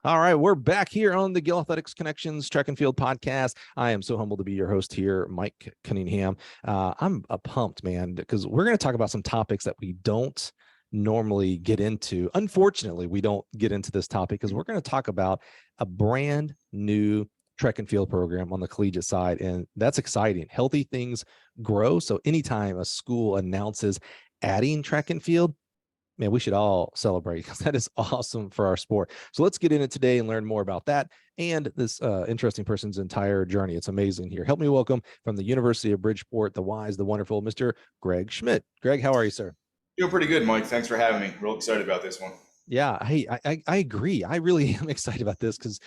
All right, we're back here on the Gill Athletics Connections Track and Field podcast. I am so humbled to be your host here, Mike Cunningham. I'm pumped, man, because we're going to talk about some topics that we don't normally get into. Unfortunately, we don't get into this topic because we're going to talk about a brand new track and field program on the collegiate side, and that's exciting. Healthy things grow. So anytime a school announces adding track and field, man, we should all celebrate because that is awesome for our sport. So let's get in it today and learn more about that and this interesting person's entire journey. It's amazing here. Help me welcome from the University of Bridgeport, the wise, the wonderful, Mr. Gregg Schmidt. Gregg, how are you, sir? Doing pretty good, Mike. Thanks for having me. Real excited about this one. Yeah, hey, I agree. I really am excited about this because,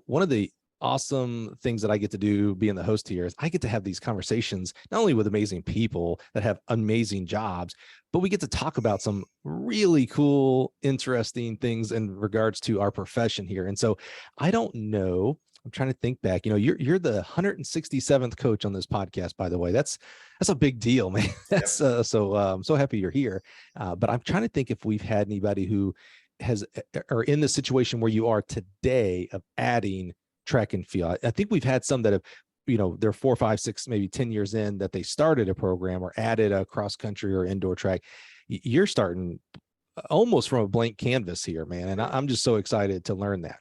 one of the awesome things that I get to do being the host here is I get to have these conversations, not only with amazing people that have amazing jobs, but we get to talk about some really cool, interesting things in regards to our profession here. And so I don't know, I'm trying to think back, you're the 167th coach on this podcast, by the way. That's a big deal, man. That's so I'm so happy you're here. But I'm trying to think if we've had anybody who are in the situation where you are today of adding track and field. I think we've had some that have, they're 4, 5, 6, maybe 10 years in that they started a program or added a cross country or indoor track. You're starting almost from a blank canvas here, man. And I'm just so excited to learn that.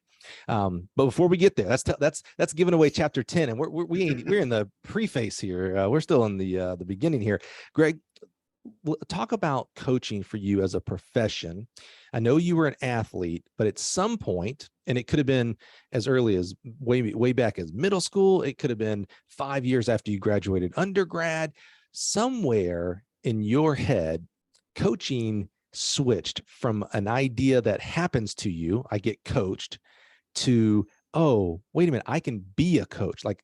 But before we get there, that's giving away chapter 10, and we're in the preface here. We're still in the beginning here. Gregg, talk about coaching for you as a profession. I know you were an athlete, but at some point, and it could have been as early as way back as middle school, it could have been 5 years after you graduated undergrad, somewhere in your head, coaching switched from an idea that happens to you, I get coached, to, oh, wait a minute, I can be a coach. Like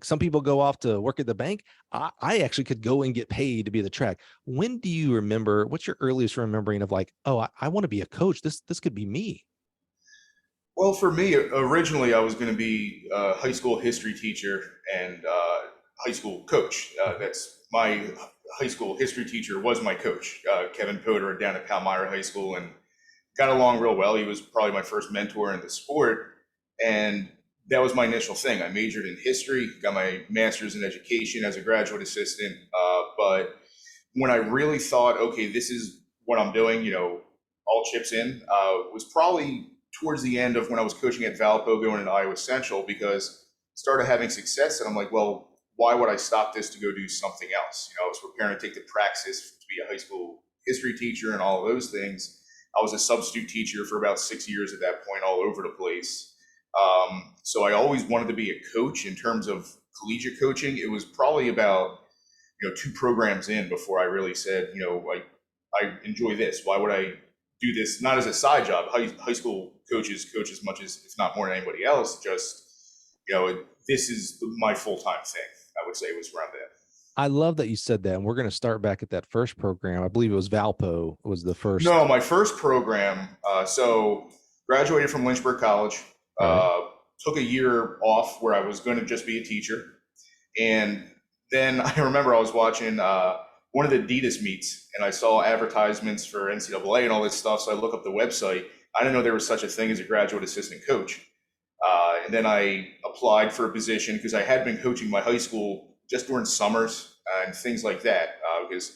some people go off to work at the bank. I actually could go and get paid to be the track. When do you remember, what's your earliest remembering of like, oh, I want to be a coach. This could be me. Well, for me, originally I was going to be a high school history teacher and high school coach. That's my high school history teacher was my coach, Kevin Potter, down at Palmyra High School, and got along real well. He was probably my first mentor in the sport. And that was my initial thing. I majored in history, got my master's in education as a graduate assistant. But when I really thought, okay, this is what I'm doing, all chips in, was probably towards the end of when I was coaching at Valpo going into Iowa Central, because I started having success. And I'm like, well, why would I stop this to go do something else? I was preparing to take the praxis to be a high school history teacher and all of those things. I was a substitute teacher for about 6 years at that point, all over the place. So I always wanted to be a coach in terms of collegiate coaching. It was probably about, 2 programs in before I really said, I enjoy this. Why would I do this? Not as a side job. High school coaches coach as much as, if not more than anybody else. Just, this is my full-time thing, I would say, was around that. I love that you said that. And we're going to start back at that first program. I believe it was Valpo was the first. No, my first program. So graduated from Lynchburg College. Took a year off where I was going to just be a teacher. And then I remember I was watching one of the Adidas meets, and I saw advertisements for NCAA and all this stuff. So I look up the website. I didn't know there was such a thing as a graduate assistant coach. And then I applied for a position because I had been coaching my high school just during summers and things like that. Because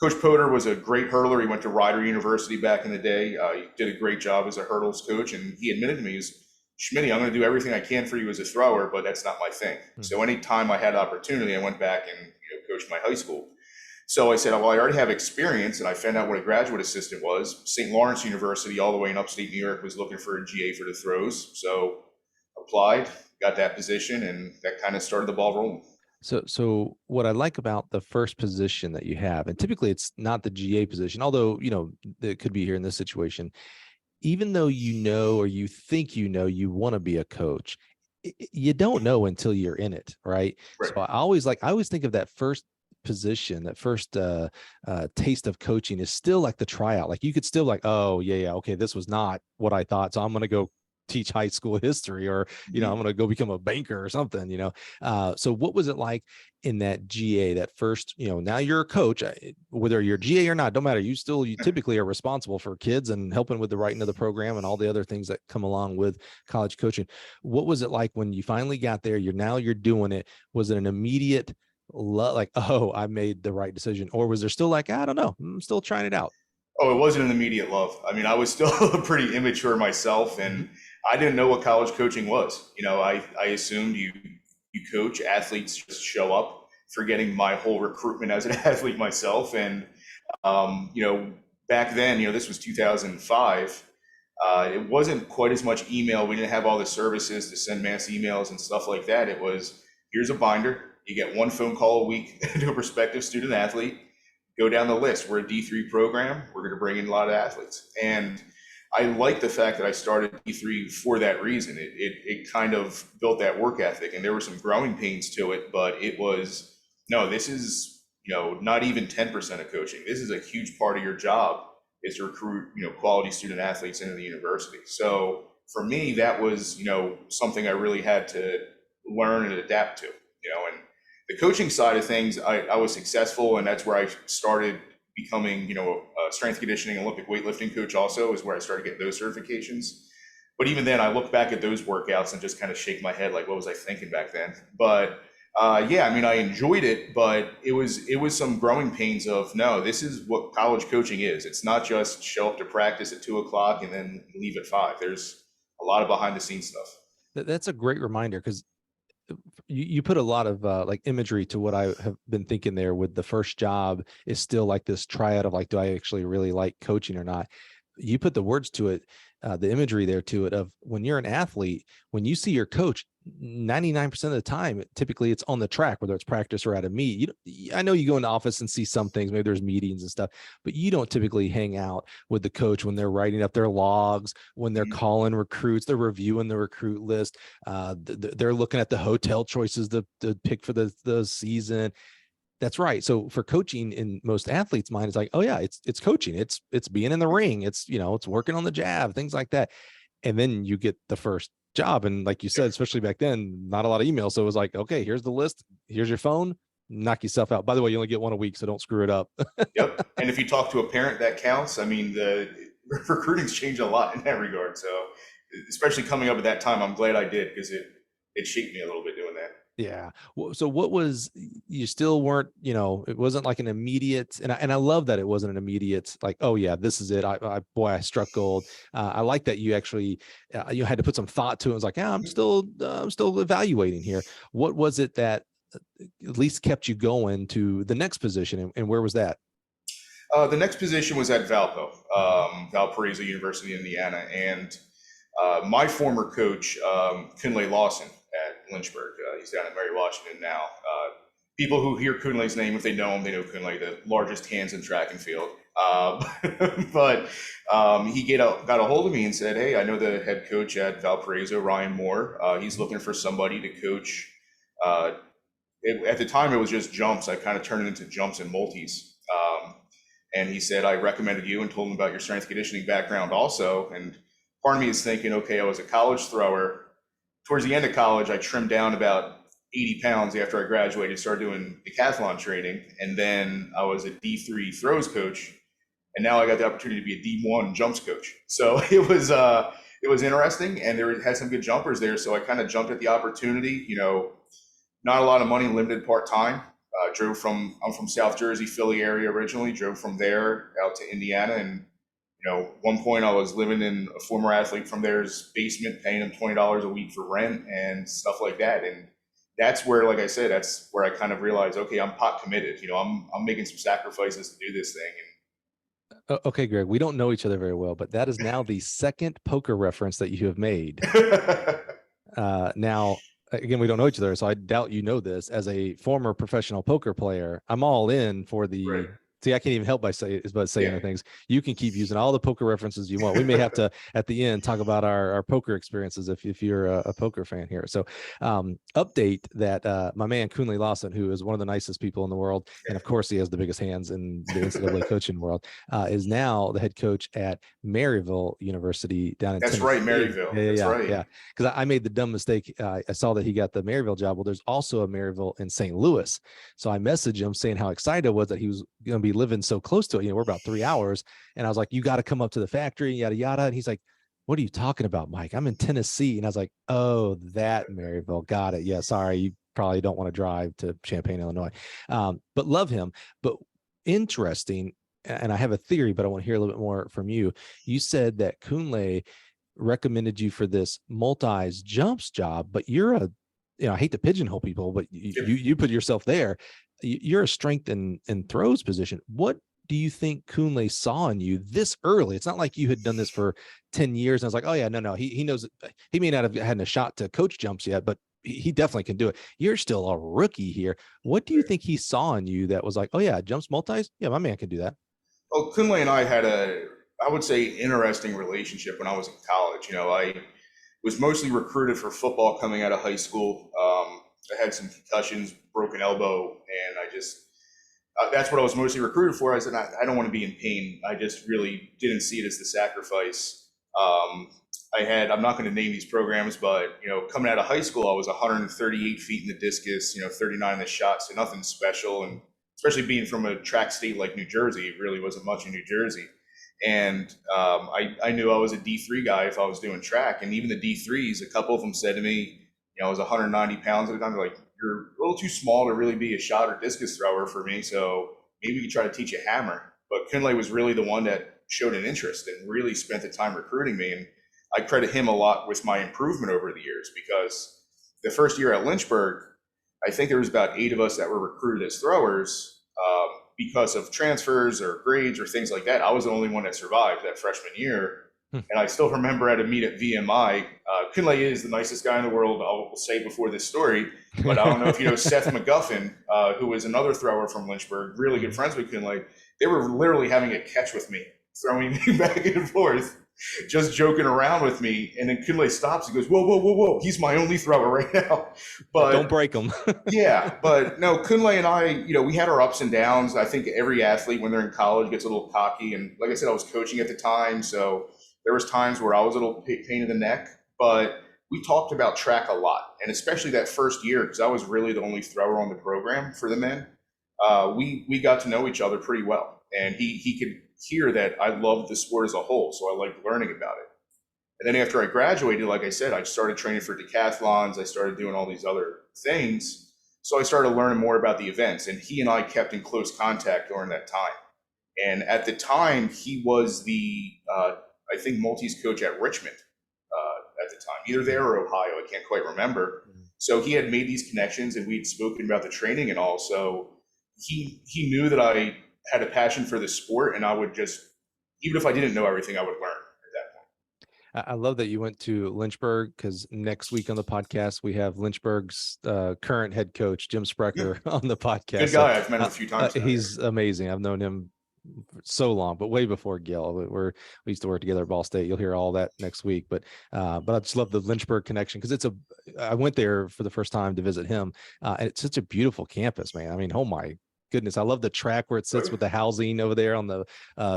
Coach Potter was a great hurdler. He went to Rider University back in the day. He did a great job as a hurdles coach. And he admitted to me, Schmidt, I'm going to do everything I can for you as a thrower, but that's not my thing. Mm-hmm. So anytime I had opportunity, I went back and coached my high school. So I said, well, I already have experience, and I found out what a graduate assistant was. St. Lawrence University, all the way in upstate New York, was looking for a GA for the throws. So applied, got that position, and that kind of started the ball rolling. So what I like about the first position that you have, and typically it's not the GA position, although, it could be here in this situation, even though or you think you want to be a coach, you don't know until you're in it, right? So I always think of that first position, that first taste of coaching is still like the tryout. Like you could still like, oh yeah, okay, this was not what I thought, so I'm going to go teach high school history, or, I'm going to go become a banker or something, So what was it like in that GA, that first, now you're a coach, whether you're GA or not, don't matter. You typically are responsible for kids and helping with the writing of the program and all the other things that come along with college coaching. What was it like when you finally got there? You're doing it. Was it an immediate like, oh, I made the right decision? Or was there still like, I don't know, I'm still trying it out? Oh, it wasn't an immediate love. I mean, I was still pretty immature myself, and I didn't know what college coaching was. I assumed you coach, athletes just show up, forgetting my whole recruitment as an athlete myself. And back then, this was 2005. It wasn't quite as much email. We didn't have all the services to send mass emails and stuff like that. It was, here's a binder. You get one phone call a week to a prospective student athlete. Go down the list. We're a D3 program. We're going to bring in a lot of athletes. And I like the fact that I started D3 for that reason. It kind of built that work ethic, and there were some growing pains to it, but it was, no, this is, not even 10% of coaching. This is a huge part of your job, is to recruit, quality student athletes into the university. So for me, that was, something I really had to learn and adapt to, and the coaching side of things, I was successful, and that's where I started becoming, a strength conditioning, Olympic weightlifting coach also, is where I started getting those certifications. But even then, I look back at those workouts and just kind of shake my head like, what was I thinking back then? But yeah, I mean, I enjoyed it, but it was some growing pains of, no, this is what college coaching is. It's not just show up to practice at 2:00 and then leave at 5. There's a lot of behind the scenes stuff. That's a great reminder, because you put a lot of like imagery to what I have been thinking there. With the first job is still like this triad of like, do I actually really like coaching or not? You put the words to it, the imagery there to it, of when you're an athlete, when you see your coach, 99% of the time, typically it's on the track, whether it's practice or at a meet. I know you go in the office and see some things, maybe there's meetings and stuff, but you don't typically hang out with the coach when they're writing up their logs, when they're calling recruits, they're reviewing the recruit list. They're looking at the hotel choices to pick for the season. That's right. So for coaching, in most athletes' mind, it's like, oh yeah, it's coaching. It's being in the ring. It's, it's working on the jab, things like that. And then you get the first job. And like you said, especially back then, not a lot of email. So it was like, okay, here's the list. Here's your phone. Knock yourself out. By the way, you only get one a week, so don't screw it up. Yep. And if you talk to a parent, that counts. I mean, the recruiting's changed a lot in that regard. So especially coming up at that time, I'm glad I did, because it shaped me a little bit doing that. Yeah. So what was, you still weren't, it wasn't like an immediate, and I love that it wasn't an immediate, like, oh yeah, this is it. I struck gold. I like that you actually, you had to put some thought to it. It was like, yeah, I'm still evaluating here. What was it that at least kept you going to the next position, and where was that? The next position was at Valparaiso University in Indiana. And my former coach, Kunle Lawson at Lynchburg, he's down at Mary Washington now. People who hear Kunle's name, if they know him, they know Kunle, the largest hands in track and field. But he got a hold of me and said, hey, I know the head coach at Valparaiso, Ryan Moore. He's looking for somebody to coach. At the time, it was just jumps. I kind of turned it into jumps and multis. And he said, I recommended you, and told him about your strength conditioning background also. And part of me is thinking, okay, I was a college thrower. Towards the end of college, I trimmed down about 80 pounds after I graduated, started doing decathlon training. And then I was a D3 throws coach. And now I got the opportunity to be a D1 jumps coach. So it was interesting, and had some good jumpers there. So I kind of jumped at the opportunity, not a lot of money, limited part-time. I'm from South Jersey, Philly area originally, drove from there out to Indiana. And, one point I was living in a former athlete from there's basement, paying him $20 a week for rent and stuff like that. And that's where, like I said, that's where I kind of realized, okay, I'm pot committed. I'm making some sacrifices to do this thing. Okay, Greg, we don't know each other very well, but that is now the second poker reference that you have made. Now, again, we don't know each other, so I doubt you know this. As a former professional poker player, I'm all in for the See, I can't even help by saying Yeah. the things. You can keep using all the poker references you want. We may have to at the end talk about our poker experiences if you're a poker fan here. So update that my man Kunle Lawson, who is one of the nicest people in the world, and of course he has the biggest hands in the NCAA coaching world, is now the head coach at Maryville University down in That's Tennessee. right, Maryville. That's right. Yeah. Because I made the dumb mistake. I saw that he got the Maryville job. Well, there's also a Maryville in St. Louis. So I messaged him saying how excited I was that he was going to be living so close to it. We're about 3 hours. And I was like, you got to come up to the factory, yada, yada. And he's like, what are you talking about, Mike? I'm in Tennessee. And I was like, oh, that Maryville. Got it. Yeah. Sorry. You probably don't want to drive to Champaign, Illinois. But love him. But interesting. And I have a theory, but I want to hear a little bit more from you. You said that Kunle recommended you for this multis jumps job, but you're I hate to pigeonhole people, but you put yourself there. You're a strength and throws position. What do you think Kunle saw in you this early? It's not like you had done this for 10 years. And I was like, oh yeah, no. He knows he may not have had a shot to coach jumps yet, but he definitely can do it. You're still a rookie here. What do you think he saw in you that was like, oh yeah, jumps multis? Yeah, my man can do that. Well, Kunle and I had I would say, interesting relationship when I was in college. I was mostly recruited for football coming out of high school. I had some concussions, broken elbow, and I just, that's what I was mostly recruited for. I said, I don't want to be in pain. I just really didn't see it as the sacrifice. I'm not going to name these programs, but, coming out of high school, I was 138 feet in the discus, 39 in the shot, so nothing special. And especially being from a track state like New Jersey, it really wasn't much in New Jersey. And I knew I was a D3 guy if I was doing track. And even the D3s, a couple of them said to me, I was 190 pounds at the time. They're like, you're a little too small to really be a shot or discus thrower for me. So maybe we could try to teach you hammer. But Kunle was really the one that showed an interest and really spent the time recruiting me. And I credit him a lot with my improvement over the years, because the first year at Lynchburg, I think there was about 8 of us that were recruited as throwers. Because of transfers or grades or things like that, I was the only one that survived that freshman year. And I still remember at a meet at VMI, Kunle is the nicest guy in the world, I'll say before this story, but I don't know if you know Seth McGuffin, who was another thrower from Lynchburg, really good friends with Kunle. They were literally having a catch with me, throwing me back and forth, just joking around with me. And then Kunle stops and goes, whoa. He's my only thrower right now. But don't break him. Yeah, but no, Kunle and I, we had our ups and downs. I think every athlete when they're in college gets a little cocky. And like I said, I was coaching at the time. So there was times where I was a little pain in the neck, but we talked about track a lot. And especially that first year, because I was really the only thrower on the program for the men, we got to know each other pretty well. And he could hear that I loved the sport as a whole. So I liked learning about it. And then after I graduated, like I said, I started training for decathlons. I started doing all these other things. So I started learning more about the events. And he and I kept in close contact during that time. And at the time, he was the, I think, multis coach at Richmond at the time, either there or Ohio. I can't quite remember. So he had made these connections, and we'd spoken about the training and all. So he knew that I had a passion for the sport, and I would just, even if I didn't know everything, I would learn at that point. I love that you went to Lynchburg, because next week on the podcast, we have Lynchburg's current head coach, Jim Sprecher, on the podcast. Good guy. I've met him a few times. He's amazing. I've known him so long, but way before Gil. We used to work together at Ball State. You'll hear all that next week. But I just love the Lynchburg connection, because I went there for the first time to visit him, and it's such a beautiful campus, man. I mean, oh my goodness, I love the track where it sits with the housing over there on the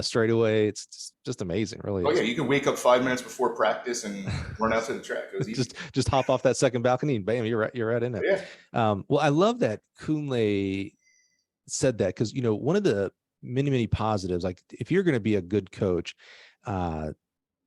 straightaway. It's just amazing, really. Oh yeah, you can wake up 5 minutes before practice and run out to the track. It was easy. just hop off that second balcony and bam, you're right in it. Yeah. Well, I love that Kunle said that, because one of the many positives, like if you're going to be a good coach,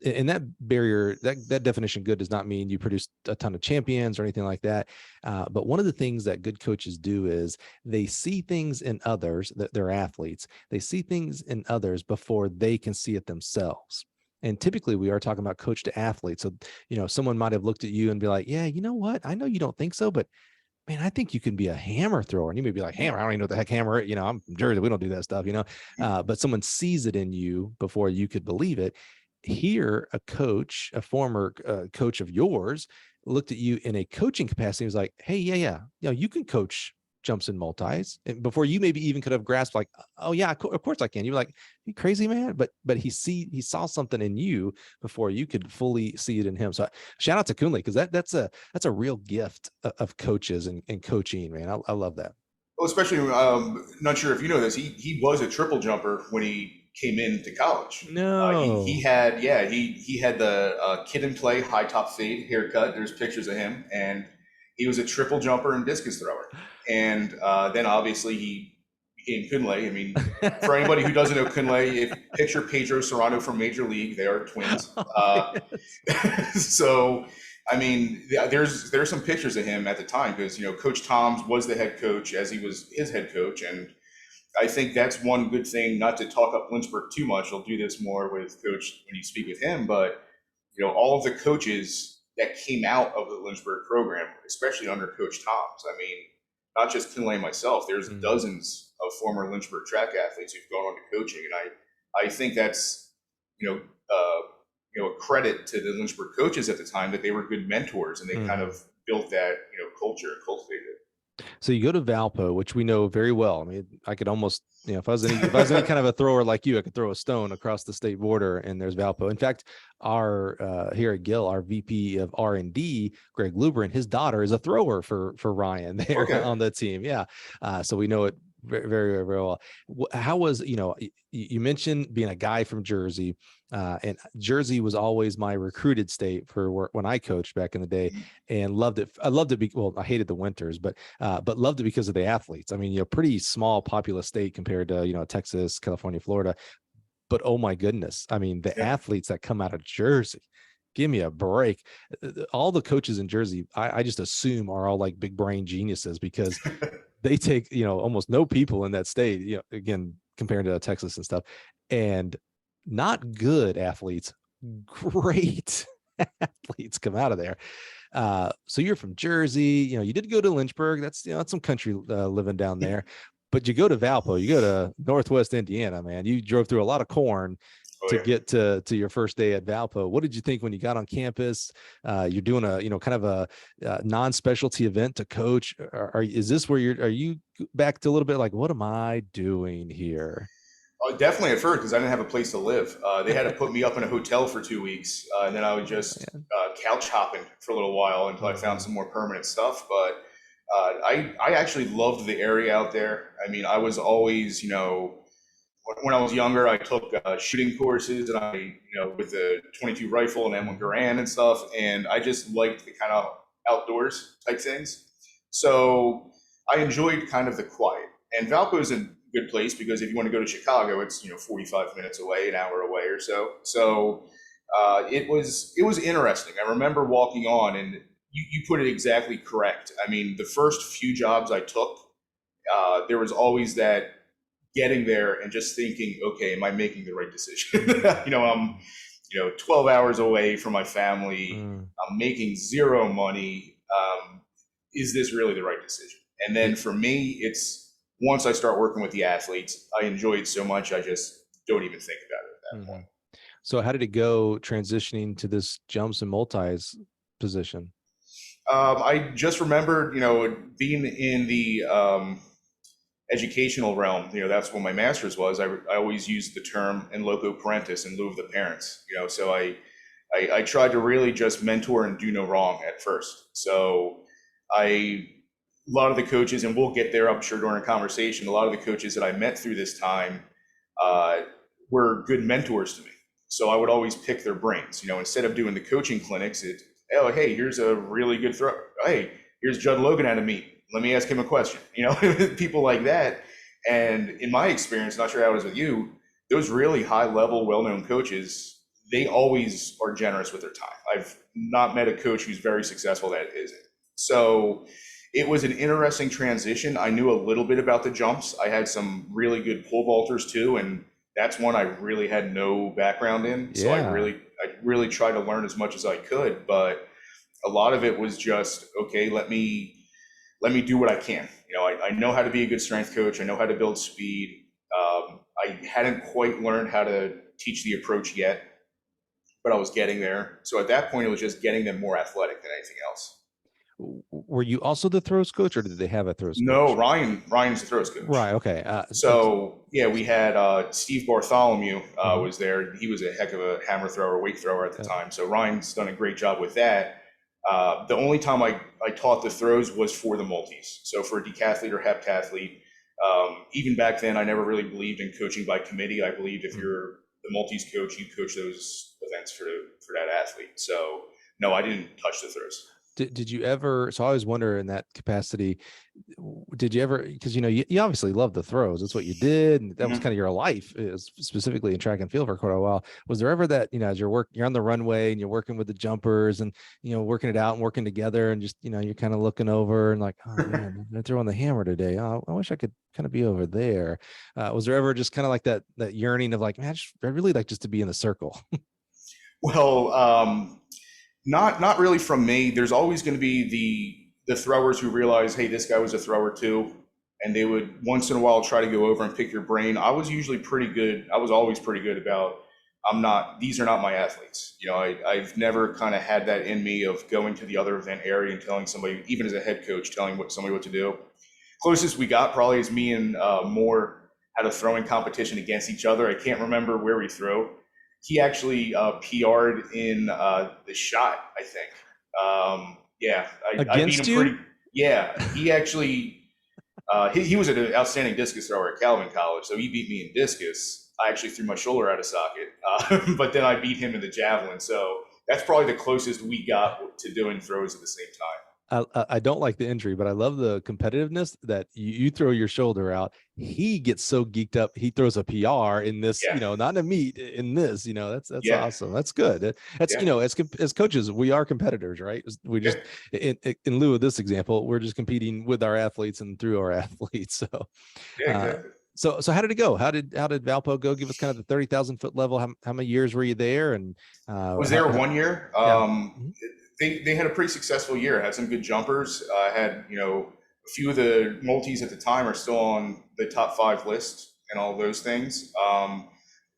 and that barrier, that definition good does not mean you produce a ton of champions or anything like that. But one of the things that good coaches do is they see things in others, that they're athletes. They see things in others before they can see it themselves. And typically we are talking about coach to athlete. So, someone might have looked at you and be like, yeah, you know what? I know you don't think so, but man, I think you can be a hammer thrower. And you may be like, hammer, I don't even know what the heck hammer is. I'm from Jersey. We don't do that stuff, but someone sees it in you before you could believe it. Here, a coach, a former coach of yours, looked at you in a coaching capacity. He was like, hey, yeah, you can coach jumps and multis, and before you maybe even could have grasped like, oh yeah, of course I can. You're like, you crazy man, but he saw something in you before you could fully see it in him. So shout out to Kunle, because that's a real gift of coaches and coaching, man. I love that. Well, especially, not sure if you know this, he was a triple jumper when he came into college. He No. had, yeah, he had the kid and play high top fade haircut. There's pictures of him, and he was a triple jumper and discus thrower. And then obviously he became Kunle. I mean, for anybody who doesn't know Kunle, if picture Pedro Serrano from Major League, they are twins. So, I mean, there's some pictures of him at the time, because, you know, Coach Toms was the head coach as he was his head coach. And I think that's one good thing, not to talk up Lynchburg too much. I'll do this more with Coach when you speak with him, but, you know, all of the coaches that came out of the Lynchburg program, especially under Coach Toms, I mean, not just Kunle and myself, there's dozens of former Lynchburg track athletes who've gone on to coaching. And I think that's, a credit to the Lynchburg coaches at the time, that they were good mentors, and they kind of built that, culture and cultivated it. So you go to Valpo, which we know very well. I mean, I could almost, if I was any kind of a thrower like you, I could throw a stone across the state border, and there's Valpo. In fact, our here at Gill, our VP of R&D, Gregg, his daughter is a thrower for Ryan there on the team. Yeah. So we know it very, very, very well. How was, you mentioned being a guy from Jersey, and Jersey was always my recruited state for when I coached back in the day, and loved it. I loved it. I hated the winters, but loved it because of the athletes. I mean, pretty small populous state compared to, Texas, California, Florida, but oh my goodness. I mean, the athletes that come out of Jersey, give me a break. All the coaches in Jersey, I just assume are all like big brain geniuses, because they take, almost no people in that state, again, compared to Texas and stuff, and not good athletes, great athletes come out of there. So you're from Jersey, you did go to Lynchburg. That's, that's some country living down there, but you go to Valpo, you go to Northwest Indiana, man. You drove through a lot of corn to get to your first day at Valpo. What did you think when you got on campus? You're doing a, kind of a non-specialty event to coach. Is this where are you back to a little bit like, what am I doing here? Definitely at first, because I didn't have a place to live. They had to put me up in a hotel for 2 weeks, and then I was just couch hopping for a little while until I found some more permanent stuff. But I actually loved the area out there. I mean, I was always, when I was younger, I took shooting courses, and I, with the 22 rifle and M1 Garand and stuff, and I just liked the kind of outdoors type things. So I enjoyed kind of the quiet. And Valpo is a good place, because if you want to go to Chicago, it's 45 minutes away, an hour away or so. So it was interesting. I remember walking on, and you put it exactly correct. I mean, the first few jobs I took, there was always that getting there and just thinking, okay, am I making the right decision? I'm 12 hours away from my family. I'm making zero money. Is this really the right decision? And then for me, it's once I start working with the athletes, I enjoy it so much, I just don't even think about it at that point. So how did it go transitioning to this jumps and multis position? I just remembered, being in the educational realm, that's what my master's was. I always used the term in loco parentis, in lieu of the parents, so I tried to really just mentor and do no wrong at first. So a lot of the coaches, and we'll get there, I'm sure, during a conversation, a lot of the coaches that I met through this time were good mentors to me. So I would always pick their brains, instead of doing the coaching clinics, oh, hey, here's a really good throw. Hey, here's Judd Logan at a meet. Let me ask him a question, people like that. And in my experience, not sure how it is with you, those really high level, well-known coaches, they always are generous with their time. I've not met a coach who's very successful that isn't. So it was an interesting transition. I knew a little bit about the jumps. I had some really good pole vaulters too, and that's one I really had no background in. So I really tried to learn as much as I could, but a lot of it was just, okay, let me do what I can. I know how to be a good strength coach. I know how to build speed. I hadn't quite learned how to teach the approach yet, but I was getting there. So at that point, it was just getting them more athletic than anything else. Were you also the throws coach, or did they have a throws No, coach? Ryan's the throws coach. Right. Okay. So yeah, we had Steve Bartholomew Mhm. was there. He was a heck of a hammer thrower, weight thrower at the Yeah. time. So Ryan's done a great job with that. The only time I taught the throws was for the multis. So for a decathlete or heptathlete, even back then, I never really believed in coaching by committee. I believed if Mhm. you're the multis coach, you coach those events for that athlete. So no, I didn't touch the throws. Did you ever? So I always wonder in that capacity, did you ever, because you obviously love the throws, that's what you did, and that was kind Mhm. of your life, specifically in track and field for quite a while. Was there ever that, as you're on the runway and you're working with the jumpers and working it out and working together, and just you're kind of looking over and like, oh man, they're throwing the hammer today, oh, I wish I could kind of be over there. Was there ever just kind of like that yearning of like, man, I really like just to be in the circle? Well, not really from me. There's always going to be the throwers who realize, hey, this guy was a thrower too, and they would once in a while try to go over and pick your brain. I was usually pretty good. I was always pretty good about. I'm not. These are not my athletes. I've never kind of had that in me of going to the other event area and telling somebody, even as a head coach, telling somebody what to do. Closest we got probably is me and Moore had a throwing competition against each other. I can't remember where we threw. He actually PR'd in the shot, I think. Yeah, I beat Against him you? pretty. Yeah, he actually he was an outstanding discus thrower at Calvin College, so he beat me in discus. I actually threw my shoulder out of socket, but then I beat him in the javelin. So that's probably the closest we got to doing throws at the same time. I don't like the injury, but I love the competitiveness that you throw your shoulder out. He gets so geeked up, he throws a PR in this, Yeah, not in a meet, in this, that's yeah, awesome. That's good. That's, yeah, as coaches, we are competitors, right? We yeah, just, in lieu of this example, we're just competing with our athletes and through our athletes. So, yeah, uh, exactly. so how did it go? How did Valpo go? Give us kind of the 30,000 foot level. How many years were you there? And, Was there 1 year. yeah. Mhm. They had a pretty successful year. Had some good jumpers. Had a few of the multis at the time are still on the top five list and all those things.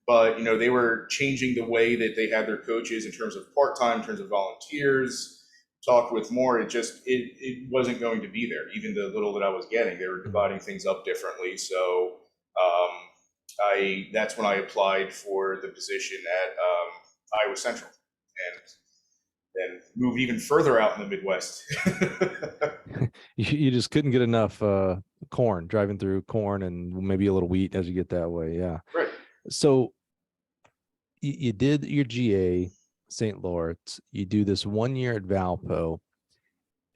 But they were changing the way that they had their coaches in terms of part time, in terms of volunteers. Talked with more. It wasn't going to be there. Even the little that I was getting, they were Mhm. dividing things up differently. So um, I that's when I applied for the position at Iowa Central, and then moved even further out in the Midwest. You just couldn't get enough corn, driving through corn and maybe a little wheat as you get that way. Yeah. Right. So you did your GA St. Lawrence. You do this 1 year at Valpo.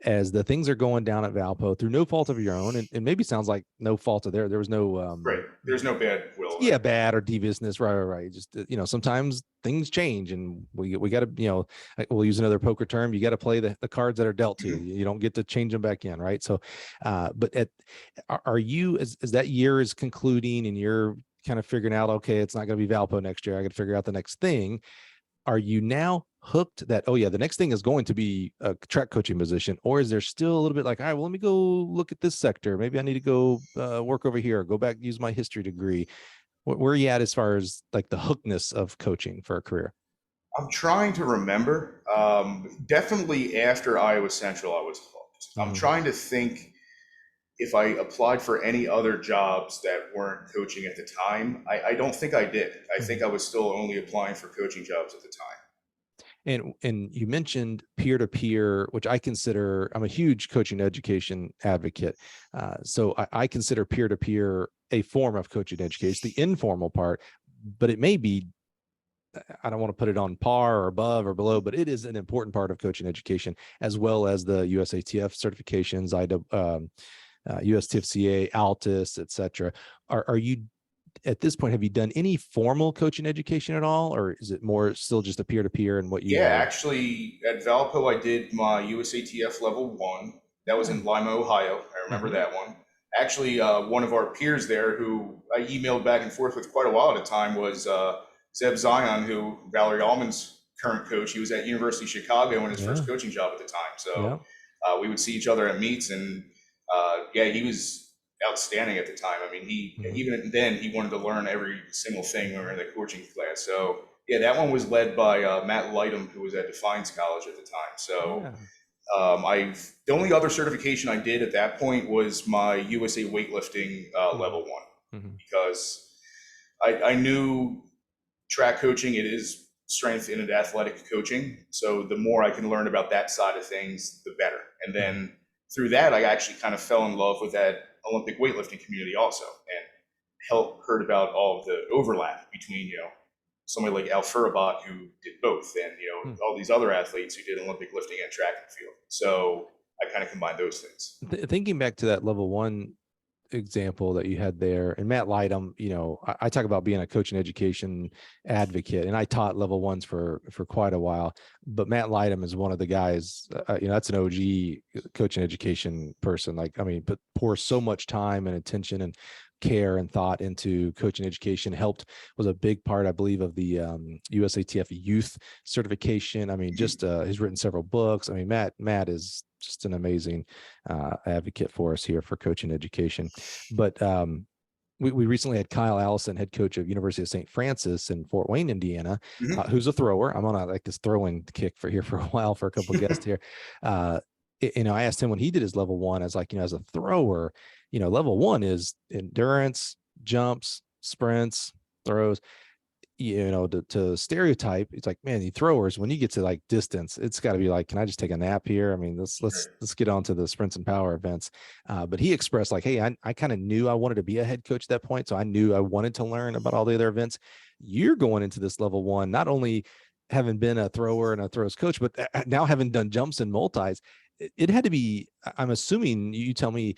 As the things are going down at Valpo through no fault of your own, and maybe sounds like no fault of theirs. There was no Right. There's no bad will yeah, there. bad or deviousness, right. Just sometimes things change, and we got to we'll use another poker term. You got to play the cards that are dealt to you. You don't get to change them back in, right? So, but are you as that year is concluding and you're kind of figuring out, okay, it's not going to be Valpo next year. I got to figure out the next thing. Are you now hooked that, oh yeah, the next thing is going to be a track coaching position, or is there still a little bit like, all right, well, let me go look at this sector, maybe I need to go work over here, go back, use my history degree? Where are you at as far as like the hookness of coaching for a career? I'm trying to remember. Definitely after Iowa Central, I was hooked. I'm Mhm. trying to think if I applied for any other jobs that weren't coaching at the time. I don't think I did. I think Mhm. I was still only applying for coaching jobs at the time. And you mentioned peer to peer, which I consider, I'm a huge coaching education advocate. So I consider peer to peer a form of coaching education, the informal part, but it may be, I don't want to put it on par or above or below, but it is an important part of coaching education, as well as the USATF certifications, USTFCA, Altus, et cetera. Are you at this point, have you done any formal coaching education at all, or is it more still just a peer-to-peer and what you Yeah, know? actually, at Valpo, I did my USATF level one. That was Yeah. in Lima, Ohio. I remember Mhm. that one. Actually, one of our peers there who I emailed back and forth with quite a while at a time was Zeb Zion, who Valerie Allman's current coach. He was at University of Chicago in his Yeah. first coaching job at the time. So Yeah. we would see each other at meets, and yeah, he was outstanding at the time. I mean, he Mhm. even then he wanted to learn every single thing when we were in the coaching class. So yeah, that one was led by Matt Lightham, who was at Defiance College at the time. So Yeah. The only other certification I did at that point was my USA weightlifting level 1, because I knew track coaching, it is strength and athletic coaching. So the more I can learn about that side of things, the better. And then through that, I actually kind of fell in love with that Olympic weightlifting community also, and heard about all of the overlap between, somebody like Al Furabot, who did both, and, all these other athletes who did Olympic lifting and track and field. So I kind of combined those things. Thinking back to that level 1 example that you had there, and Matt Lightham, I talk about being a coach and education advocate, and I taught level 1s for quite a while, but Matt Lightham is one of the guys, that's an OG coach and education person. But pours so much time and attention and care and thought into coaching education. Was a big part, I believe, of the USATF youth certification. He's written several books. Matt is just an amazing advocate for us here for coaching education. But we recently had Kyle Allison, head coach of University of St. Francis in Fort Wayne, Indiana, who's a thrower. I'm on this throwing kick for a while for a couple of guests here. I asked him when he did his level 1, I was like, as a thrower, level 1 is endurance, jumps, sprints, throws. To stereotype, it's like, man, the throwers, when you get to like distance, it's got to be like, can I just take a nap here? Let's get on to the sprints and power events. But he expressed like, hey, I kind of knew I wanted to be a head coach at that point, so I knew I wanted to learn about all the other events. You're going into this level 1, not only having been a thrower and a throws coach, but now having done jumps and multis. It had to be, I'm assuming, you tell me,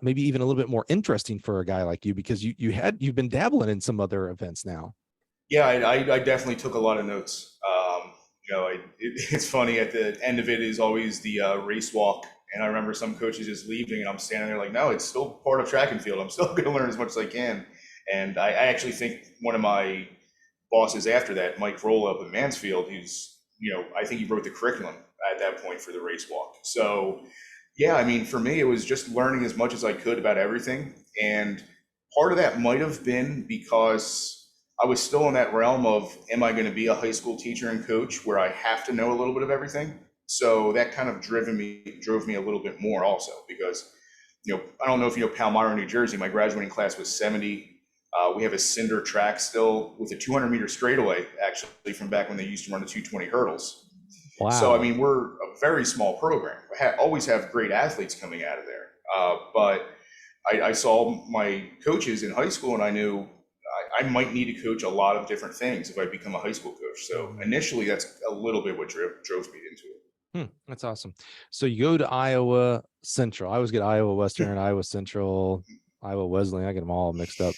maybe even a little bit more interesting for a guy like you, because you've been dabbling in some other events now. Yeah, I definitely took a lot of notes. It's funny, at the end of it is always the race walk. And I remember some coaches just leaving, and I'm standing there like, no, it's still part of track and field. I'm still going to learn as much as I can. And I actually think one of my bosses after that, Mike Roll up in Mansfield, I think he wrote the curriculum at that point for the race walk. So yeah, for me, it was just learning as much as I could about everything. And part of that might have been because I was still in that realm of, am I going to be a high school teacher and coach where I have to know a little bit of everything? So that kind of drove me a little bit more also, because, I don't know if you know Palmyra, New Jersey, my graduating class was 70. We have a cinder track still with a 200-meter straightaway, actually, from back when they used to run the 220 hurdles. Wow. So, we're a very small program. We always have great athletes coming out of there. But I saw my coaches in high school, and I knew I might need to coach a lot of different things if I become a high school coach. So initially, that's a little bit what drove me into it. That's awesome. So you go to Iowa Central. I always get Iowa Western, Iowa Central, Iowa Wesleyan. I get them all mixed up.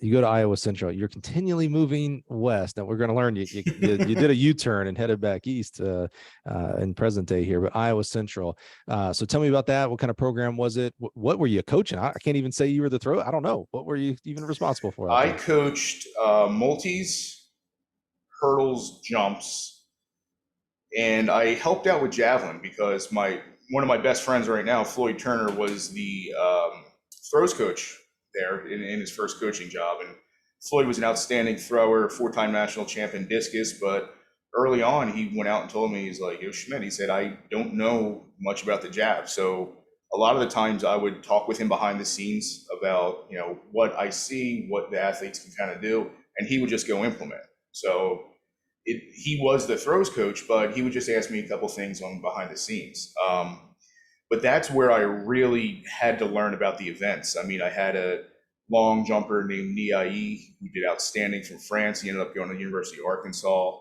You go to Iowa Central. You're continually moving west. Now we're going to learn you did a U-turn and headed back east in present day here, but Iowa Central. So tell me about that. What kind of program was it? What were you coaching? I can't even say you were the throw. I don't know. What were you even responsible for? I coached multis, hurdles, jumps, and I helped out with javelin because one of my best friends right now, Floyd Turner, was the throws coach there in his first coaching job. And Floyd was an outstanding thrower, 4-time national champion discus, but early on he went out and told me, he's like, yo, Schmidt, he said, I don't know much about the jab. So a lot of the times I would talk with him behind the scenes about, what I see, what the athletes can kind of do, and he would just go implement. So he was the throws coach, but he would just ask me a couple things on behind the scenes. But that's where I really had to learn about the events. I had a long jumper named Niai who did outstanding from France. He ended up going to the University of Arkansas,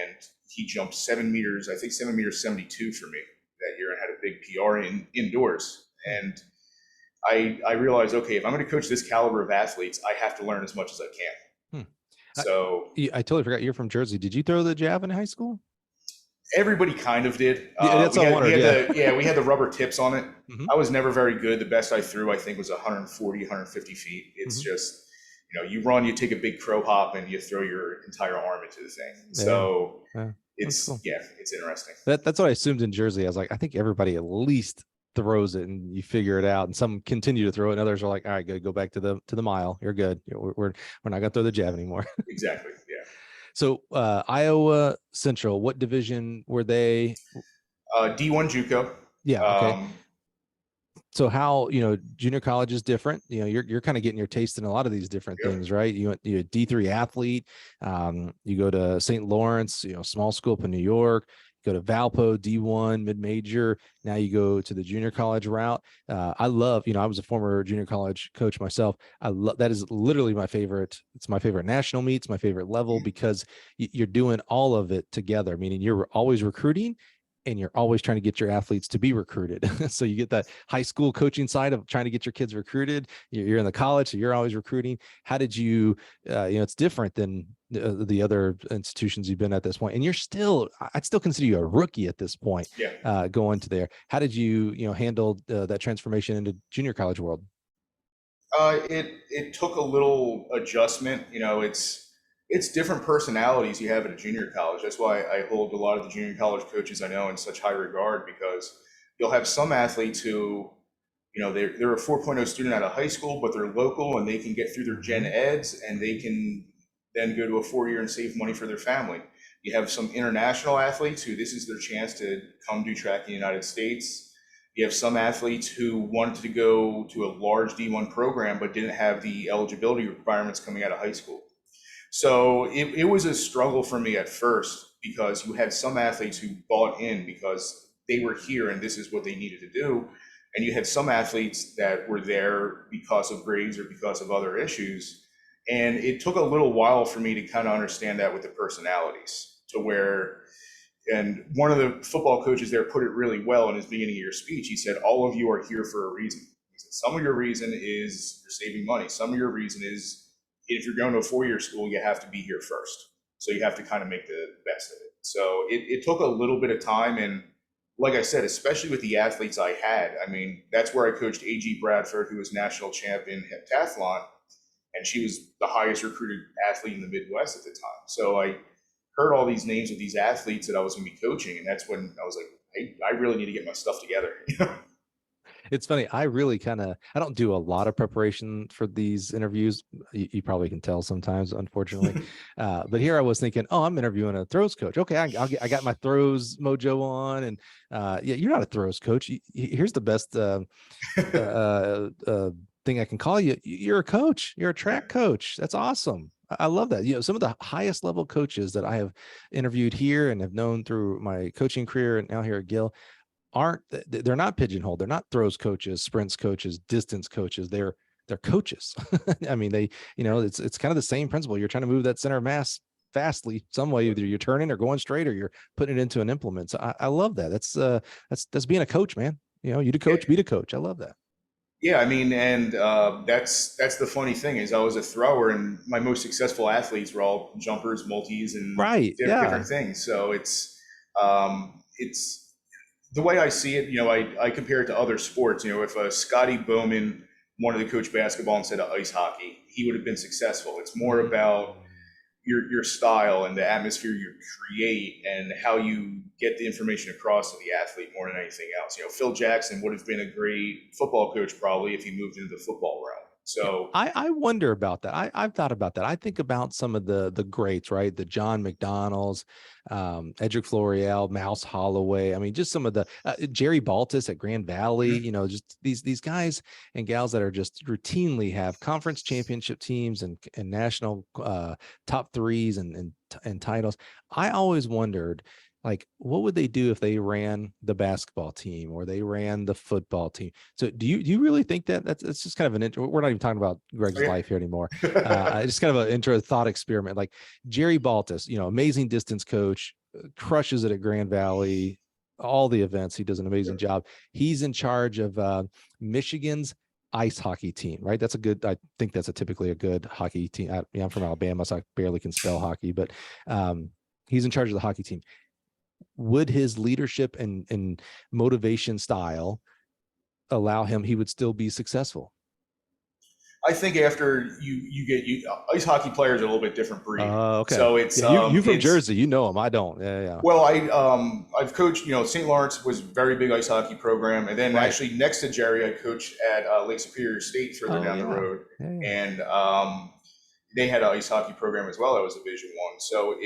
and he jumped 7 meters, I think 7 meters 72 for me that year, and had a big PR indoors. And I realized, okay, if I'm going to coach this caliber of athletes, I have to learn as much as I can. So I totally forgot you're from Jersey. Did you throw the jab in high school? Everybody kind of did. That's all I wondered. We had the rubber tips on it. I was never very good. The best I threw, I think, was 140, 150 feet. It's just, you run, you take a big crow hop, and you throw your entire arm into the thing. So it's cool. It's interesting. That's what I assumed in Jersey. I was like, I think everybody at least throws it, and you figure it out. And some continue to throw it, and others are like, all right, good, go back to the mile. You're good. We're not gonna throw the jab anymore. Exactly. Yeah. So Iowa Central, what division were they? D1 JUCO. Yeah. Okay. So how, junior college is different. You're kind of getting your taste in a lot of these different Yep. things, right? You're a D3 athlete. You go to St. Lawrence, small school up in New York. Go to Valpo, D1, mid-major. Now you go to the junior college route. I love, I was a former junior college coach myself. I love, that is literally my favorite. It's my favorite national meets, my favorite level, because you're doing all of it together, meaning you're always recruiting and you're always trying to get your athletes to be recruited. So you get that high school coaching side of trying to get your kids recruited. You're in the college, so you're always recruiting. How did you, it's different than the other institutions you've been at this point, and I'd still consider you a rookie at this point. Yeah. Going to there. How did you, handle that transformation into junior college world? It took a little adjustment. It's different personalities you have at a junior college. That's why I hold a lot of the junior college coaches I know in such high regard, because you'll have some athletes who, they're a 4.0 student out of high school, but they're local and they can get through their gen eds and they can then go to a 4-year and save money for their family. You have some international athletes who this is their chance to come do track in the United States. You have some athletes who wanted to go to a large D1 program but didn't have the eligibility requirements coming out of high school. So it was a struggle for me at first, because you had some athletes who bought in because they were here and this is what they needed to do. And you had some athletes that were there because of grades or because of other issues. And it took a little while for me to kind of understand that with the personalities, to where, and one of the football coaches there put it really well in his beginning of your speech. He said, all of you are here for a reason. He said, some of your reason is you're saving money. Some of your reason is if you're going to a 4-year school, you have to be here first. So you have to kind of make the best of it. So it took a little bit of time. And like I said, especially with the athletes I had, I mean, that's where I coached A.G. Bradford, who was national champion heptathlon. And she was the highest recruited athlete in the Midwest at the time. So I heard all these names of these athletes that I was going to be coaching. And that's when I was like, hey, I really need to get my stuff together. It's funny. I don't do a lot of preparation for these interviews. You probably can tell sometimes, unfortunately. But here I was thinking, oh, I'm interviewing a throws coach. Okay, I got my throws mojo on, and yeah, you're not a throws coach. Here's the best thing I can call you. You're a coach. You're a track coach. That's awesome. I love that. Some of the highest level coaches that I have interviewed here and have known through my coaching career and now here at Gill they're not pigeonholed. They're not throws coaches, sprints coaches, distance coaches. They're coaches. I mean, it's kind of the same principle. You're trying to move that center of mass fastly some way. Either you're turning or going straight, or you're putting it into an implement. So I love that. That's being a coach, man. You to coach, be the coach. I love that. Yeah, I mean, and that's the funny thing is I was a thrower, and my most successful athletes were all jumpers, multis, and right. different things. So it's the way I see it. I compare it to other sports. If Scotty Bowman wanted to coach basketball instead of ice hockey, he would have been successful. It's more about your style and the atmosphere you create and how you get the information across to the athlete more than anything else. Phil Jackson would have been a great football coach probably if he moved into the football realm. So I wonder about that. I've thought about that. I think about some of the greats, right? The John McDonald's, Edric Floreal, Mouse Holloway. I mean, just some of the Jerry Baltus at Grand Valley. Just these guys and gals that are just routinely have conference championship teams and national top threes and titles. I always wondered, like, what would they do if they ran the basketball team or they ran the football team? So do you really think that's just kind of an intro? We're not even talking about Gregg's life here anymore. Just kind of an intro thought experiment. Like Jerry Baltus, amazing distance coach, crushes it at Grand Valley, all the events. He does an amazing job. He's in charge of Michigan's ice hockey team, right? I think that's typically a good hockey team. I'm from Alabama, so I barely can spell hockey, but he's in charge of the hockey team. Would his leadership and motivation style allow him, he would still be successful? I think after you get ice hockey players are a little bit different breed. Okay. So it's you from Jersey, him. I don't. Yeah. Well, I've coached. St. Lawrence was a very big ice hockey program, and then actually next to Jerry, I coached at Lake Superior State further down the road, and they had an ice hockey program as well. That was Division I. So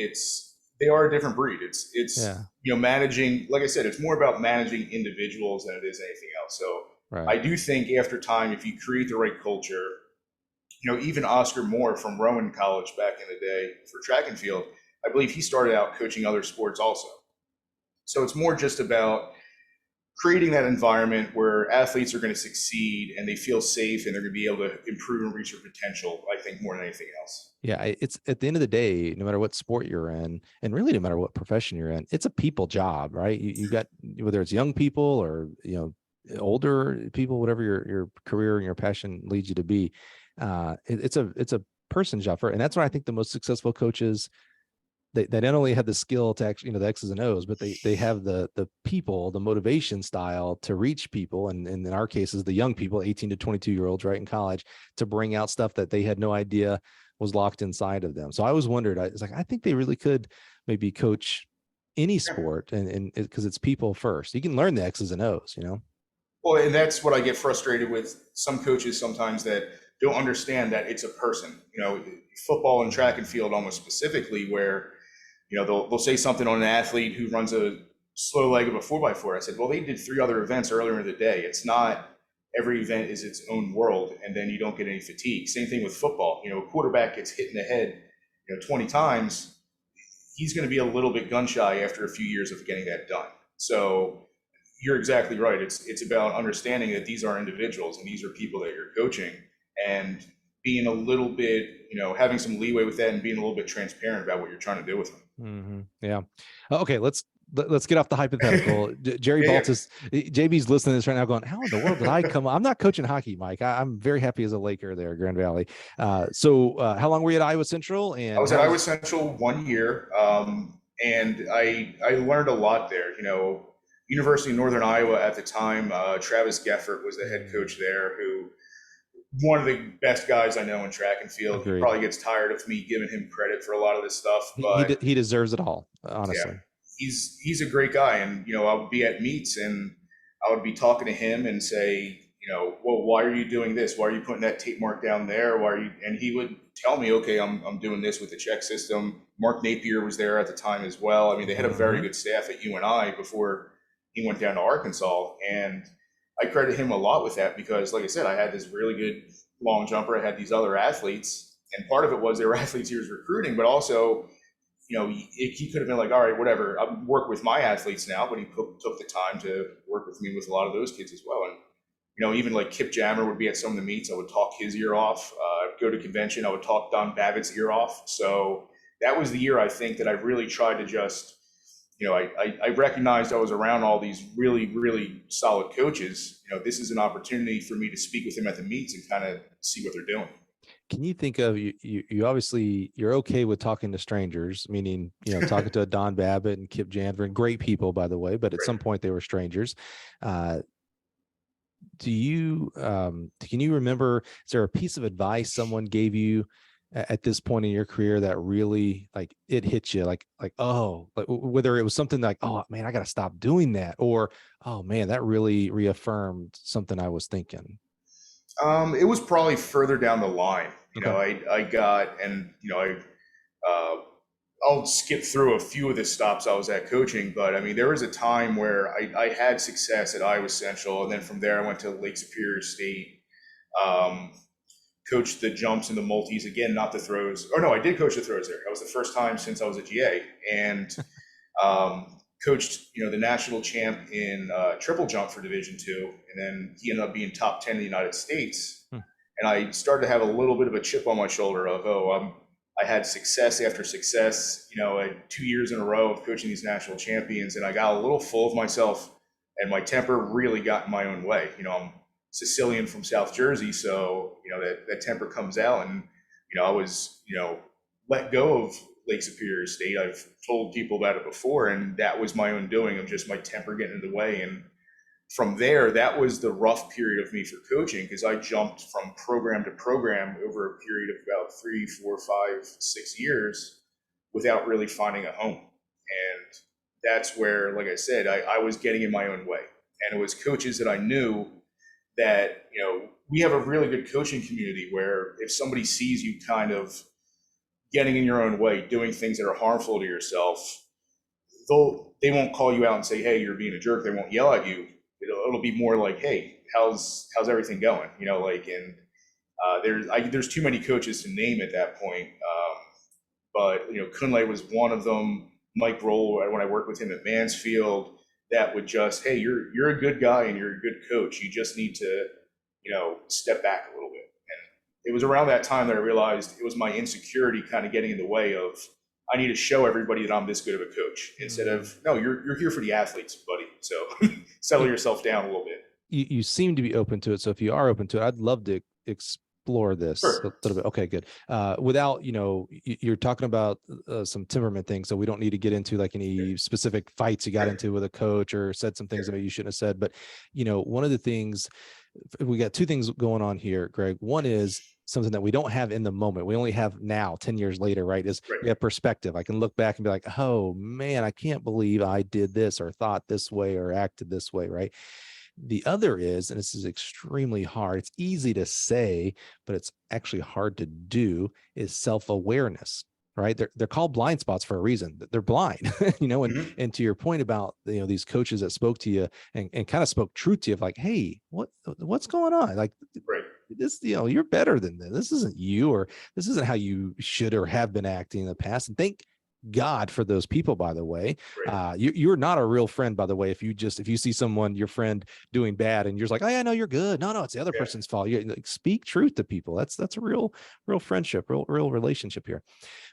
they are a different breed. It's managing, like I said, it's more about managing individuals than it is anything else. So Right. I do think after time, if you create the right culture, even Oscar Moore from Rowan College back in the day for track and field, I believe he started out coaching other sports also. So it's more just about creating that environment where athletes are going to succeed and they feel safe and they're going to be able to improve and reach their potential, I think, more than anything else. Yeah, it's at the end of the day, no matter what sport you're in, and really no matter what profession you're in, it's a people job, right? You got, whether it's young people or older people, whatever your career and your passion leads you to be, it's a person job and that's why I think the most successful coaches, they not only have the skill to actually, the X's and O's, but they have the people, the motivation style to reach people. And in our cases, the young people, 18 to 22-year-olds, right, in college, to bring out stuff that they had no idea was locked inside of them. So I always wondered, I think they really could maybe coach any sport and because it's people first. You can learn the X's and O's, Well, and that's what I get frustrated with some coaches sometimes, that don't understand that it's a person, football and track and field almost specifically, where they'll say something on an athlete who runs a slow leg of a 4x4. I said, well, they did 3 other events earlier in the day. It's not every event is its own world, and then you don't get any fatigue. Same thing with football. A quarterback gets hit in the head 20 times. He's going to be a little bit gun shy after a few years of getting that done. So you're exactly right. It's about understanding that these are individuals and these are people that you're coaching, and being a little bit, having some leeway with that and being a little bit transparent about what you're trying to do with them. Mm-hmm. Yeah. Okay. Let's get off the hypothetical. Jerry Baltus, JB's listening to this right now going, how in the world did I come? I'm not coaching hockey, Mike. I'm very happy as a Laker there, Grand Valley. So how long were you at Iowa Central? And I was at Iowa Central 1 year. And I learned a lot there. University of Northern Iowa at the time, Travis Geffert was the head coach there, who one of the best guys I know in track and field. Agreed. He probably gets tired of me giving him credit for a lot of this stuff, but he deserves it all, honestly. Yeah, he's a great guy. And, I would be at meets and I would be talking to him and say, well, why are you doing this? Why are you putting that tape mark down there? Why are you? And he would tell me, okay, I'm doing this with the check system. Mark Napier was there at the time as well. I mean, they had a very good staff at UNI before he went down to Arkansas. And I credit him a lot with that because, like I said, I had this really good long jumper. I had these other athletes, and part of it was they were athletes he was recruiting, but also, he could have been like, all right, whatever, I'll work with my athletes now, but he took the time to work with me with a lot of those kids as well. And, even like Kip Jammer would be at some of the meets. I would talk his ear off. I'd go to convention. I would talk Don Babbitt's ear off. So that was the year, I think, that I really tried to just, I recognized I was around all these really, really solid coaches. This is an opportunity for me to speak with them at the meets and kind of see what they're doing. Can you think of, you obviously, you're okay with talking to strangers, meaning, talking to Don Babbitt and Kip Janvert, great people, by the way, but at some point they were strangers. Can you remember, is there a piece of advice someone gave you at this point in your career that really, like, it hit you, like, whether it was something like, oh man, I got to stop doing that, or, oh man, that really reaffirmed something I was thinking? It was probably further down the line. Okay. I got, and I'll skip through a few of the stops I was at coaching, but I mean, there was a time where I had success at Iowa Central, and then from there I went to Lake Superior State, coached the jumps and the multis, again, not the throws. Or no, I did coach the throws there. That was the first time since I was a GA, and coached, the national champ in triple jump for Division II, and then he ended up being top 10 in the United States. And I started to have a little bit of a chip on my shoulder of, I had success after success, I had 2 years in a row of coaching these national champions, and I got a little full of myself, and my temper really got in my own way. I'm Sicilian from South Jersey, so that temper comes out, and I was let go of Lake Superior State. I've told people about it before, and that was my own doing of just my temper getting in the way. And from there, that was the rough period of me for coaching, because I jumped from program to program over a period of about 3, 4, 5, 6 years without really finding a home. And that's where, like I said, I was getting in my own way. And it was coaches that I knew that, we have a really good coaching community where if somebody sees you kind of getting in your own way, doing things that are harmful to yourself, they won't call you out and say, hey, you're being a jerk. They won't yell at you. It'll be more like, hey, how's everything going? Like, and there's too many coaches to name at that point. But Kunle was one of them. Mike Roll, when I worked with him at Mansfield, that would just, hey, you're a good guy and you're a good coach. You just need to, step back a little bit. And it was around that time that I realized it was my insecurity kind of getting in the way of, I need to show everybody that I'm this good of a coach instead of, no, you're here for the athletes, buddy. So settle yourself down a little bit. You seem to be open to it. So if you are open to it, I'd love to explore this a little bit. Okay, good. Without, you're talking about some temperament things, so we don't need to get into like any specific fights you got into with a coach or said some things that maybe you shouldn't have said. But, one of the things, we got two things going on here, Greg. One is something that we don't have in the moment. We only have now, 10 years later, right? We have perspective. I can look back and be like, oh man, I can't believe I did this or thought this way or acted this way, right? The other is, and this is extremely hard, it's easy to say, but it's actually hard to do, is self-awareness, right? They're called blind spots for a reason. They're blind, and to your point about, these coaches that spoke to you and kind of spoke truth to you of like, hey, what's going on? Like this, you're better than this. This isn't you, or this isn't how you should or have been acting in the past. And thank God for those people, by the way. You're not a real friend, by the way, if you see someone, your friend, doing bad and you're just like, oh yeah, no, you're good. No, it's the other person's fault. You like, speak truth to people. That's a real friendship, real relationship here.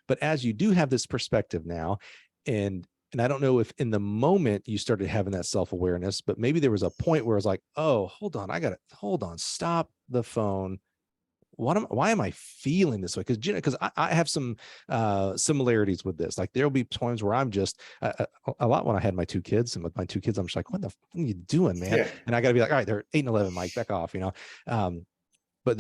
But as you do have this perspective now, and I don't know if in the moment you started having that self-awareness, but maybe there was a point where it's like, oh, hold on, stop the phone. Why am I feeling this way? Because I have some similarities with this. Like there'll be times where I'm just a lot when I had my two kids, and with my two kids, I'm just like, what the fuck are you doing, man? Yeah. And I got to be like, all right, they're 8 and 11, Mike, back off, But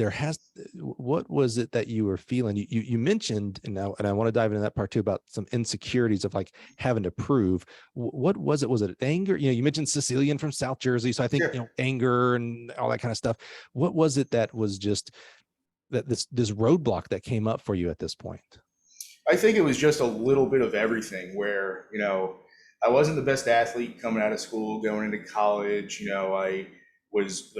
what was it that you were feeling? You mentioned, and I want to dive into that part too, about some insecurities of like having to prove. What was it? Was it anger? You mentioned Sicilian from South Jersey. So I think, anger and all that kind of stuff. What was it that was just this roadblock that came up for you at this point? I think it was just a little bit of everything where, I wasn't the best athlete coming out of school, going into college. I was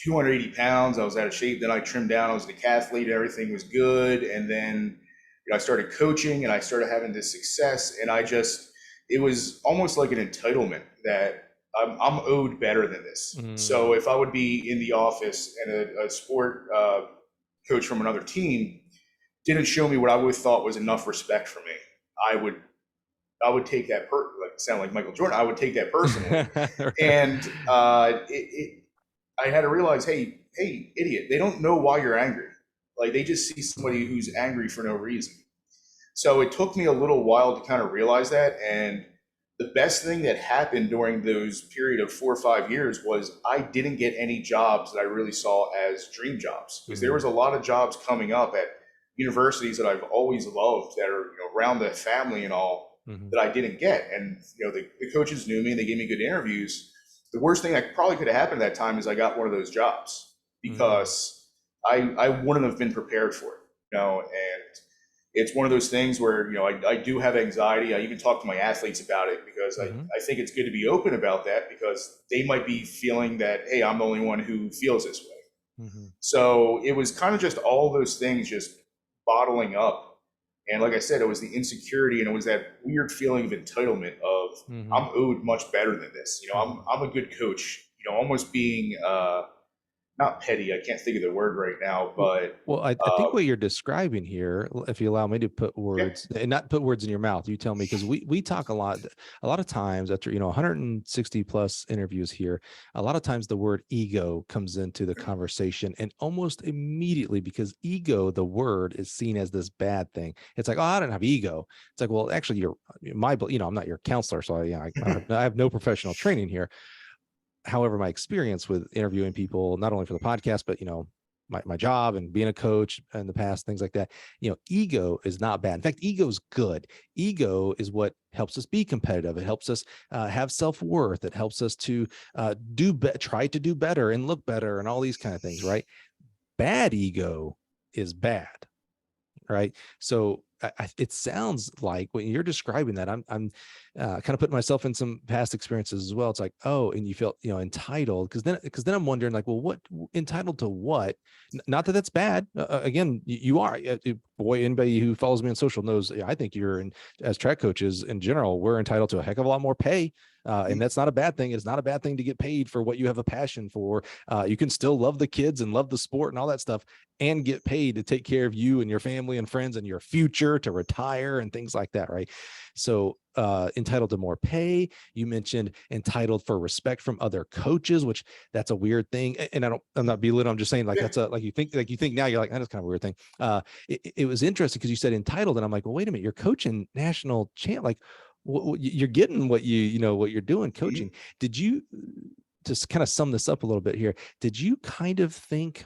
280 pounds. I was out of shape. Then I trimmed down. I was a decathlete. Everything was good. And then I started coaching and I started having this success. And it was almost like an entitlement that I'm owed better than this. So if I would be in the office and a sport coach from another team didn't show me what I would have thought was enough respect for me, I would take that sound like Michael Jordan. I would take that personally. And I had to realize, hey, idiot, they don't know why you're angry. Like they just see somebody who's angry for no reason. So it took me a little while to kind of realize that. And the best thing that happened during those period of 4 or 5 years was I didn't get any jobs that I really saw as dream jobs, because there was a lot of jobs coming up at universities that I've always loved that are around the family and all that I didn't get. And the coaches knew me and they gave me good interviews. The worst thing that probably could have happened at that time is I got one of those jobs because I wouldn't have been prepared for it, and it's one of those things where, I do have anxiety. I even talk to my athletes about it because I think it's good to be open about that, because they might be feeling that, hey, I'm the only one who feels this way. So it was kind of just all those things just bottling up. And like I said, it was the insecurity and it was that weird feeling of entitlement of I'm owed much better than this. I'm a good coach, almost being not petty. I can't think of the word right now, but I think what you're describing here, if you allow me to put words and not put words in your mouth, you tell me, because we talk a lot of times after 160 plus interviews here, a lot of times the word ego comes into the conversation, and almost immediately, because ego, the word, is seen as this bad thing. It's like, oh, I don't have ego. It's like, well, actually, I'm not your counselor, so I have no professional training here. However, my experience with interviewing people, not only for the podcast, but, my job and being a coach in the past, things like that, ego is not bad. In fact, ego is good. Ego is what helps us be competitive. It helps us have self-worth. It helps us to try to do better and look better and all these kind of things, right? Bad ego is bad, right? So it sounds like when you're describing that, I'm kind of putting myself in some past experiences as well. It's like, oh, and you feel, entitled, because then I'm wondering like, well, what entitled to what? Not that that's bad. Again, you are. Boy, anybody who follows me on social knows, I think as track coaches in general, we're entitled to a heck of a lot more pay. And that's not a bad thing. It's not a bad thing to get paid for what you have a passion for. You can still love the kids and love the sport and all that stuff and get paid to take care of you and your family and friends and your future, to retire and things like that. Right. So entitled to more pay. You mentioned entitled for respect from other coaches, which that's a weird thing. And I'm not belittling. I'm just saying like, that's you think now you're like, that is kind of a weird thing. It was interesting because you said entitled and I'm like, well, wait a minute, you're coaching national champ. Like, you're getting what what you're doing coaching. Did you, just kind of sum this up a little bit here, did you kind of think,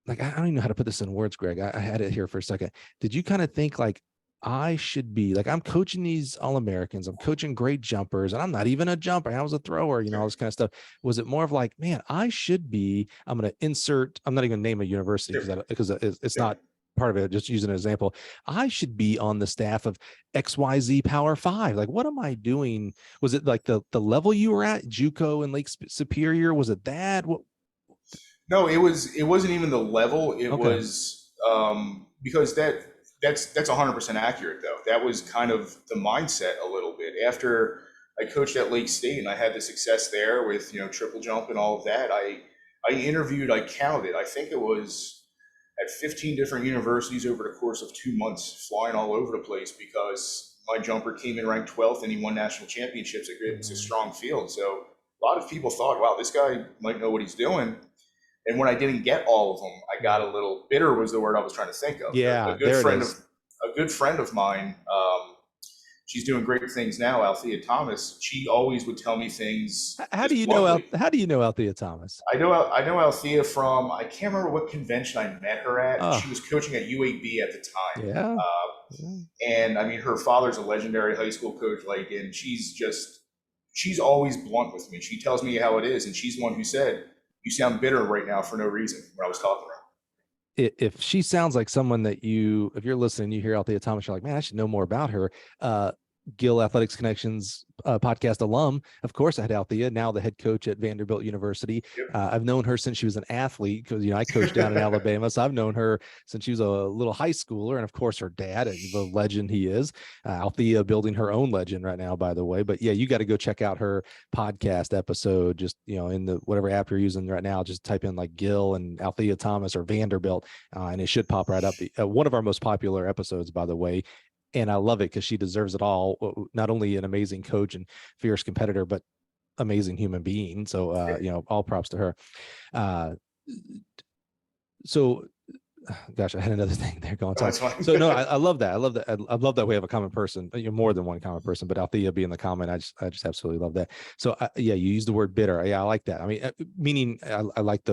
like, I don't even know how to put this in words, Greg. I had it here for a second. Did you kind of think like, I should be like, I'm coaching these All-Americans, I'm coaching great jumpers, and I'm not even a jumper, I was a thrower, all this kind of stuff. Was it more of like, man, I'm going to insert, I'm not even going to name a university because it's not part of it, just using an example. I should be on the staff of XYZ Power 5. Like, what am I doing? Was it like the level you were at, JUCO and Lake Superior? Was it that? What? No, it wasn't even the level. It was because that's 100% accurate though. That was kind of the mindset a little bit. After I coached at Lake State and I had the success there with, triple jump and all of that, I interviewed, I counted, I think it was at 15 different universities over the course of 2 months, flying all over the place because my jumper came in ranked 12th and he won national championships. It's a strong field. So a lot of people thought, wow, this guy might know what he's doing. And when I didn't get all of them, I got a little bitter, was the word I was trying to think of. Yeah, a good friend of mine, she's doing great things now, Althea Thomas. She always would tell me things. How do you know Althea Thomas? I know Althea from, I can't remember what convention I met her at. She was coaching at UAB at the time. Yeah. And I mean, her father's a legendary high school coach, and she's always blunt with me. She tells me how it is, and she's the one who said, "You sound bitter right now for no reason," when I was talking to her. If she sounds like someone that if you're listening, you hear Althea Thomas, you're like, man, I should know more about her. Gill Athletics Connections podcast alum. Of course, I had Althea, now the head coach at Vanderbilt University. Yep. I've known her since she was an athlete because, I coached down in Alabama. So I've known her since she was a little high schooler. And of course, her dad, the legend he is. Althea building her own legend right now, by the way. But yeah, you got to go check out her podcast episode. Just, in the whatever app you're using right now, just type in like Gill and Althea Thomas or Vanderbilt, and it should pop right up. One of our most popular episodes, by the way. And I love it because she deserves it all. Not only an amazing coach and fierce competitor, but amazing human being. So, all props to her. So, gosh, I had another thing there going on. So no, I love that. I love that. I love that we have a common person, more than one common person, but Althea being the common, I just absolutely love that. So you used the word bitter. Yeah, I like that. I mean, meaning I like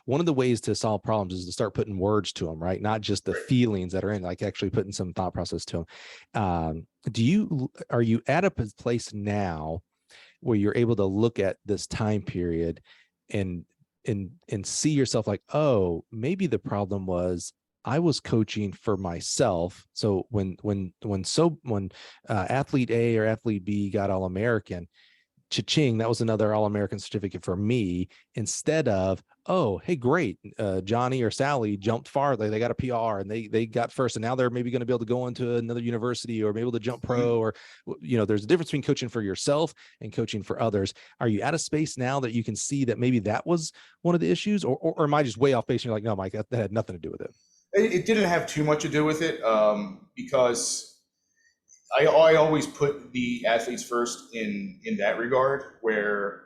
one of the ways to solve problems is to start putting words to them, right? Not just the feelings that are in, like actually putting some thought process to them. Are you at a place now where you're able to look at this time period and see yourself like, oh, maybe the problem was I was coaching for myself. So when athlete A or athlete B got All-American, cha-ching, that was another All-American certificate for me, instead of, oh, hey, great, Johnny or Sally jumped farther, they got a PR and they got first, and now they're maybe going to be able to go into another university or maybe able to jump pro, or there's a difference between coaching for yourself and coaching for others. Are you at a space now that you can see that maybe that was one of the issues, or am I just way off base and you're like, no, Mike, that had nothing to do with it? It didn't have too much to do with it, because I always put the athletes first in that regard, where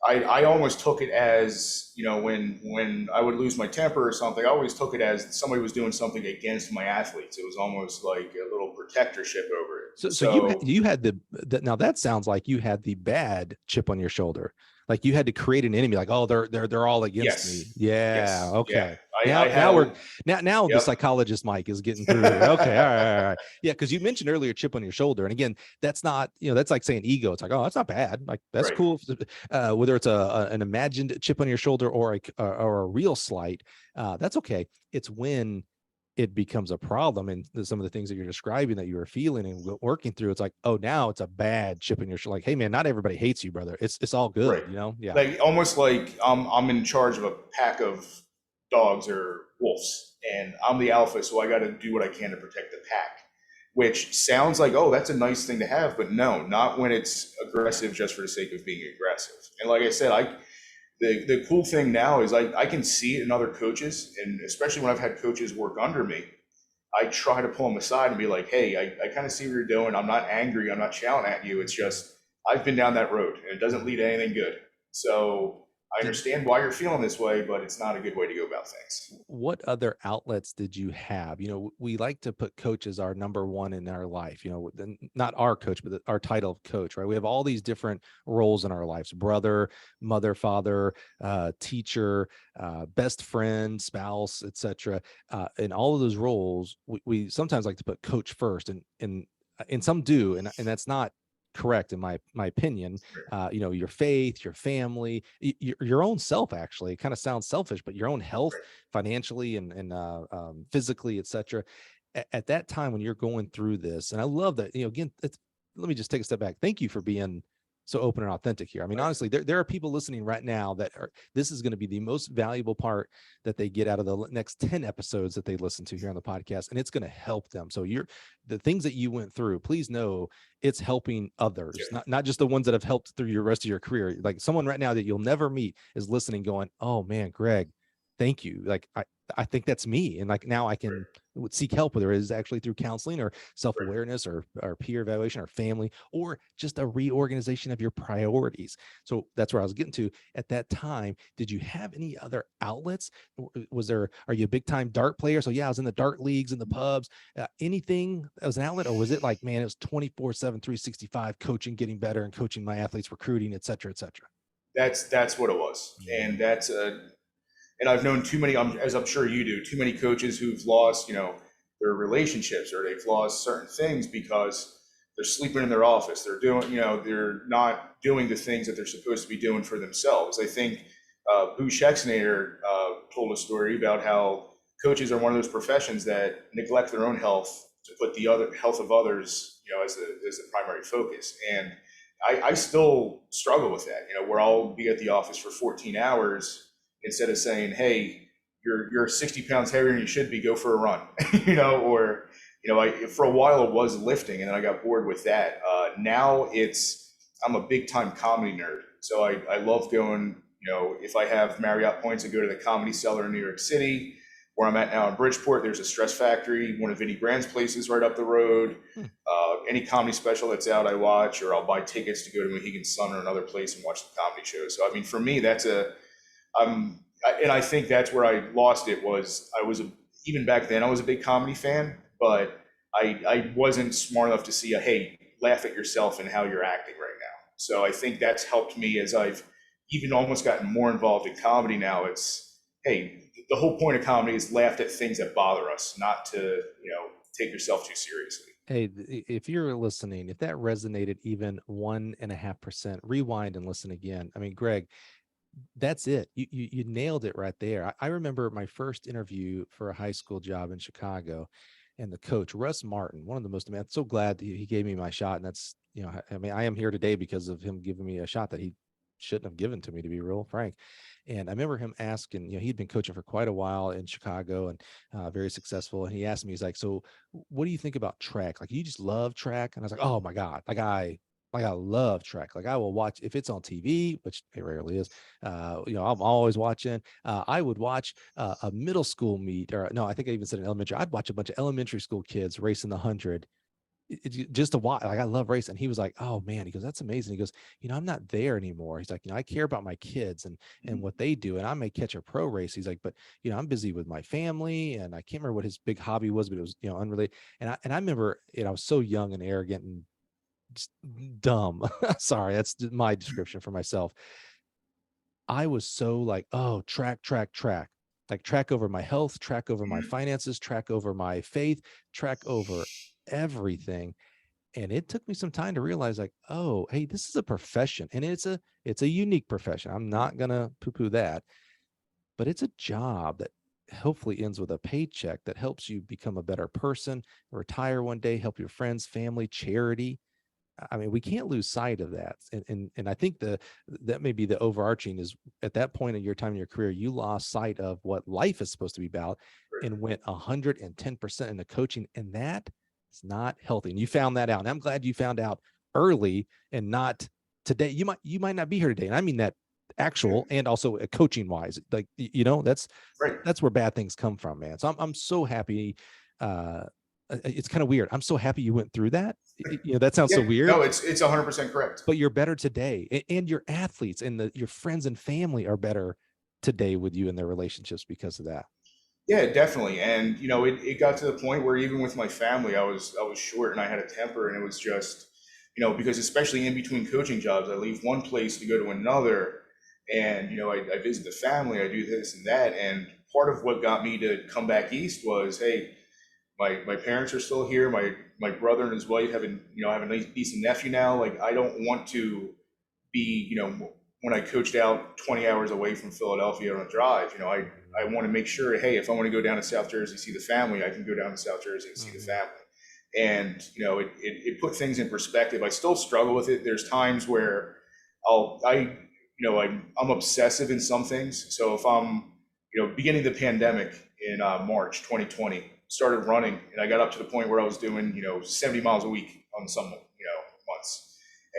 I almost took it as, when I would lose my temper or something, I always took it as somebody was doing something against my athletes. It was almost like a little protectorship over it. So you had now that sounds like you had the bad chip on your shoulder. Like you had to create an enemy, like, oh, they're all against me. Yes. Yeah. Yes. Yeah. Okay. I had Now the yep. psychologist Mike is getting through here. Okay. All right. Yeah. Cause you mentioned earlier chip on your shoulder. And again, that's not, that's like saying ego. It's like, oh, that's not bad. Like that's Right. cool. Whether it's an imagined chip on your shoulder or a real slight, that's okay. It's when it becomes a problem, and some of the things that you're describing that you were feeling and working through, it's like, oh, now it's a bad chip in your shoulder. Like, hey man, not everybody hates you, brother. It's all good, Right. Yeah. Like almost like I'm in charge of a pack of dogs or wolves, and I'm the alpha, so I got to do what I can to protect the pack. Which sounds like, oh, that's a nice thing to have, but no, not when it's aggressive just for the sake of being aggressive. And like I said, the cool thing now is I can see it in other coaches, and especially when I've had coaches work under me, I try to pull them aside and be like, hey, I kind of see what you're doing. I'm not angry. I'm not shouting at you. It's just I've been down that road, and it doesn't lead to anything good. So I understand why you're feeling this way, but it's not a good way to go about things. What other outlets did you have? We like to put coach as our number one in our life, not our coach, but our title of coach, right? We have all these different roles in our lives: brother, mother, father, teacher, best friend, spouse, etc. In all of those roles, we sometimes like to put coach first, and some do, and that's not correct in my opinion. Your faith, your family, your own self, actually. It kind of sounds selfish, but your own health, financially and physically, etc. At that time when you're going through this, and I love that, again, let me just take a step back. Thank you for being so open and authentic here. I mean, honestly, there are people listening right now this is going to be the most valuable part that they get out of the next 10 episodes that they listen to here on the podcast, and it's going to help them. So the things that you went through, please know it's helping others, not just the ones that have helped through your rest of your career. Like someone right now that you'll never meet is listening going, oh man, Gregg, thank you. Like, I think that's me. And like, now I can seek help, whether it is actually through counseling or self-awareness or peer evaluation or family, or just a reorganization of your priorities. So that's where I was getting to at that time. Did you have any other outlets? Are you a big time dart player? So yeah, I was in the dart leagues and the pubs, anything that was an outlet, or was it like, man, it was 24/7, 365 coaching, getting better and coaching my athletes, recruiting, et cetera, et cetera? That's what it was. And and I've known too many, as I'm sure you do, too many coaches who've lost, their relationships, or they've lost certain things because they're sleeping in their office. They're doing, they're not doing the things that they're supposed to be doing for themselves. I think Boo Schexnayder told a story about how coaches are one of those professions that neglect their own health to put the other health of others, as the primary focus. And I still struggle with that, where I'll be at the office for 14 hours instead of saying, hey, you're 60 pounds heavier than you should be, go for a run, or, for a while it was lifting, and then I got bored with that. Now I'm a big time comedy nerd. So I love going, if I have Marriott points, I go to the Comedy Cellar in New York City. Where I'm at now in Bridgeport, there's a Stress Factory, one of Vinnie Brand's places right up the road. Any comedy special that's out, I watch, or I'll buy tickets to go to Mohegan Sun or another place and watch the comedy show. So, I mean, for me, and I think that's where I lost it. Even back then I was a big comedy fan, but I wasn't smart enough to see hey, laugh at yourself and how you're acting right now. So I think that's helped me as I've even almost gotten more involved in comedy now. It's, hey, the whole point of comedy is laugh at things that bother us, not to, take yourself too seriously. Hey, if you're listening, if that resonated even 1.5%, rewind and listen again. I mean, Gregg, that's it. You nailed it right there. I remember my first interview for a high school job in Chicago, and the coach, Russ Martin, one of the most, I'm so glad he gave me my shot. And that's, I mean, I am here today because of him giving me a shot that he shouldn't have given to me, to be real frank. And I remember him asking, he'd been coaching for quite a while in Chicago and very successful. And he asked me, he's like, so what do you think about track? Like, you just love track? And I was like, oh my God, I love track. Like, I will watch if it's on TV, which it rarely is. I'm always watching. I would watch a middle school meet, or no, I think I even said an elementary. I'd watch a bunch of elementary school kids racing the 100. Just to watch. Like, I love racing. And he was like, oh man, he goes, that's amazing. He goes, I'm not there anymore. He's like, I care about my kids and what they do. And I may catch a pro race. He's like, but I'm busy with my family, and I can't remember what his big hobby was, but it was, unrelated. And I remember, I was so young and arrogant and just dumb. Sorry, that's my description for myself. I was so like, oh, track, like track over my health, track over my finances, track over my faith, track over everything. And it took me some time to realize like, oh, hey, this is a profession, and it's a unique profession. I'm not going to poo-poo that, but it's a job that hopefully ends with a paycheck that helps you become a better person, retire one day, help your friends, family, charity. I mean, we can't lose sight of that. And I think that may be the overarching is at that point in your time in your career, you lost sight of what life is supposed to be about and went 110% into coaching. And that is not healthy. And you found that out. And I'm glad you found out early and not today. You might not be here today. And I mean that actual and also coaching wise, like, that's Right. that's where bad things come from, man. So I'm so happy. It's kind of weird. I'm so happy you went through that. That sounds so weird. No, it's 100% correct. But you're better today, and your athletes and your friends and family are better today with you in their relationships because of that. Yeah, definitely. And it got to the point where even with my family, I was short and I had a temper, and it was just, because especially in between coaching jobs, I leave one place to go to another, and I visit the family, I do this and that, and part of what got me to come back east was, hey, my parents are still here. My brother and his wife have a nice decent nephew now. Like, I don't want to be, when I coached out 20 hours away from Philadelphia on a drive, I want to make sure, hey, if I want to go down to South Jersey to see the family, I can go down to South Jersey and see the family. And it put things in perspective. I still struggle with it. There's times where I'm obsessive in some things. So if I'm, beginning of the pandemic in March 2020, started running, and I got up to the point where I was doing 70 miles a week on some months,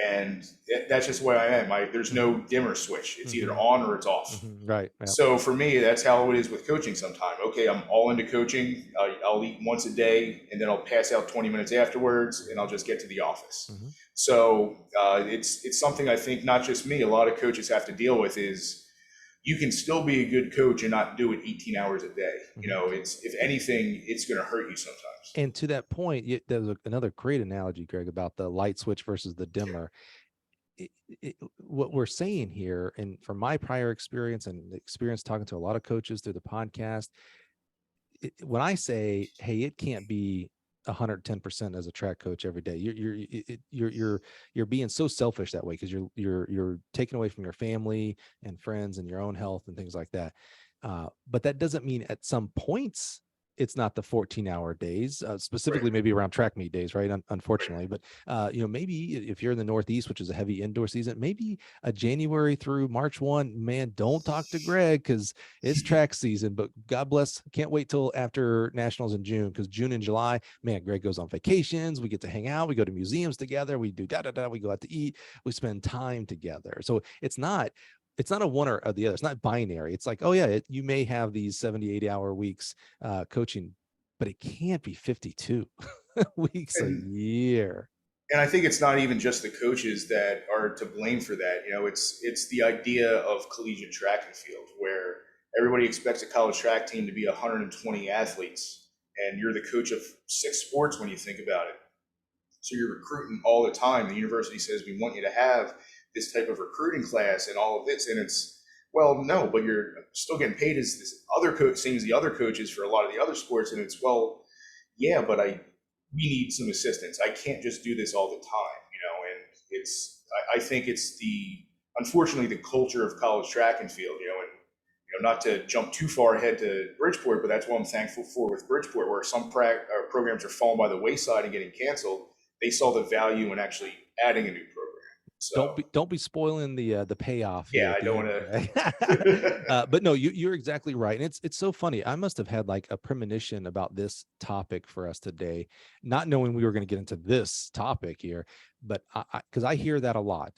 and that's just the way I am. There's no dimmer switch. It's either on or it's off. Right. Yeah. So for me, that's how it is with coaching. Sometime, okay, I'm all into coaching. I'll eat once a day, and then I'll pass out 20 minutes afterwards, and I'll just get to the office. So it's something I think not just me, a lot of coaches have to deal with is, you can still be a good coach and not do it 18 hours a day. It's, if anything, it's going to hurt you sometimes. And to that point, there's another great analogy, Greg, about the light switch versus the dimmer. What we're saying here, and from my prior experience and experience talking to a lot of coaches through the podcast, when I say, hey, it can't be 110% as a track coach every day, you're being so selfish that way, because you're taking away from your family and friends and your own health and things like that. But that doesn't mean at some points it's not the 14-hour days, specifically maybe around track meet days, right? Unfortunately, but maybe if you're in the Northeast, which is a heavy indoor season, maybe a January through March 1, man, don't talk to Greg because it's track season. But God bless, can't wait till after nationals in June, because June and July, man, Greg goes on vacations. We get to hang out. We go to museums together. We do we go out to eat. We spend time together. So it's not a one or the other. It's not binary. It's like, oh yeah, you may have these 70, 80-hour weeks coaching, but it can't be 52 weeks a year. And I think it's not even just the coaches that are to blame for that. It's the idea of collegiate track and field, where everybody expects a college track team to be 120 athletes, and you're the coach of 6 sports when you think about it. So you're recruiting all the time. The university says, we want you to have this type of recruiting class and all of this, and it's, well, no, but you're still getting paid as this other coach, same as the other coaches for a lot of the other sports, and it's, well, yeah, but we need some assistance. I can't just do this all the time, and I think it's unfortunately the culture of college track and field, and not to jump too far ahead to Bridgeport, but that's what I'm thankful for with Bridgeport, where some programs are falling by the wayside and getting canceled. They saw the value in actually adding a new program. So, don't be spoiling the payoff. Yeah, I don't want to. But no, you're exactly right, and it's so funny. I must have had like a premonition about this topic for us today, not knowing we were going to get into this topic here. But because I hear that a lot,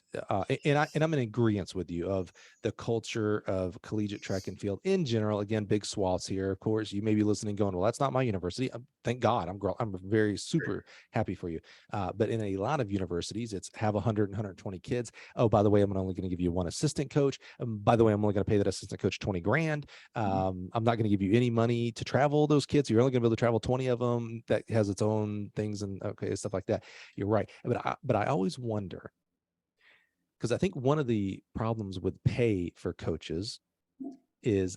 and I'm in agreement with you of the culture of collegiate track and field in general. Again, big swaths here. Of course, you may be listening, going, "Well, that's not my university." Thank God, I'm very super happy for you. But in a lot of universities, it's have 100 and 120 kids. Oh, by the way, I'm only going to give you one assistant coach. By the way, I'm only going to pay that assistant coach $20,000. I'm not going to give you any money to travel those kids. You're only going to be able to travel 20 of them. That has its own things and stuff like that. You're right, but I always wonder, because I think one of the problems with pay for coaches is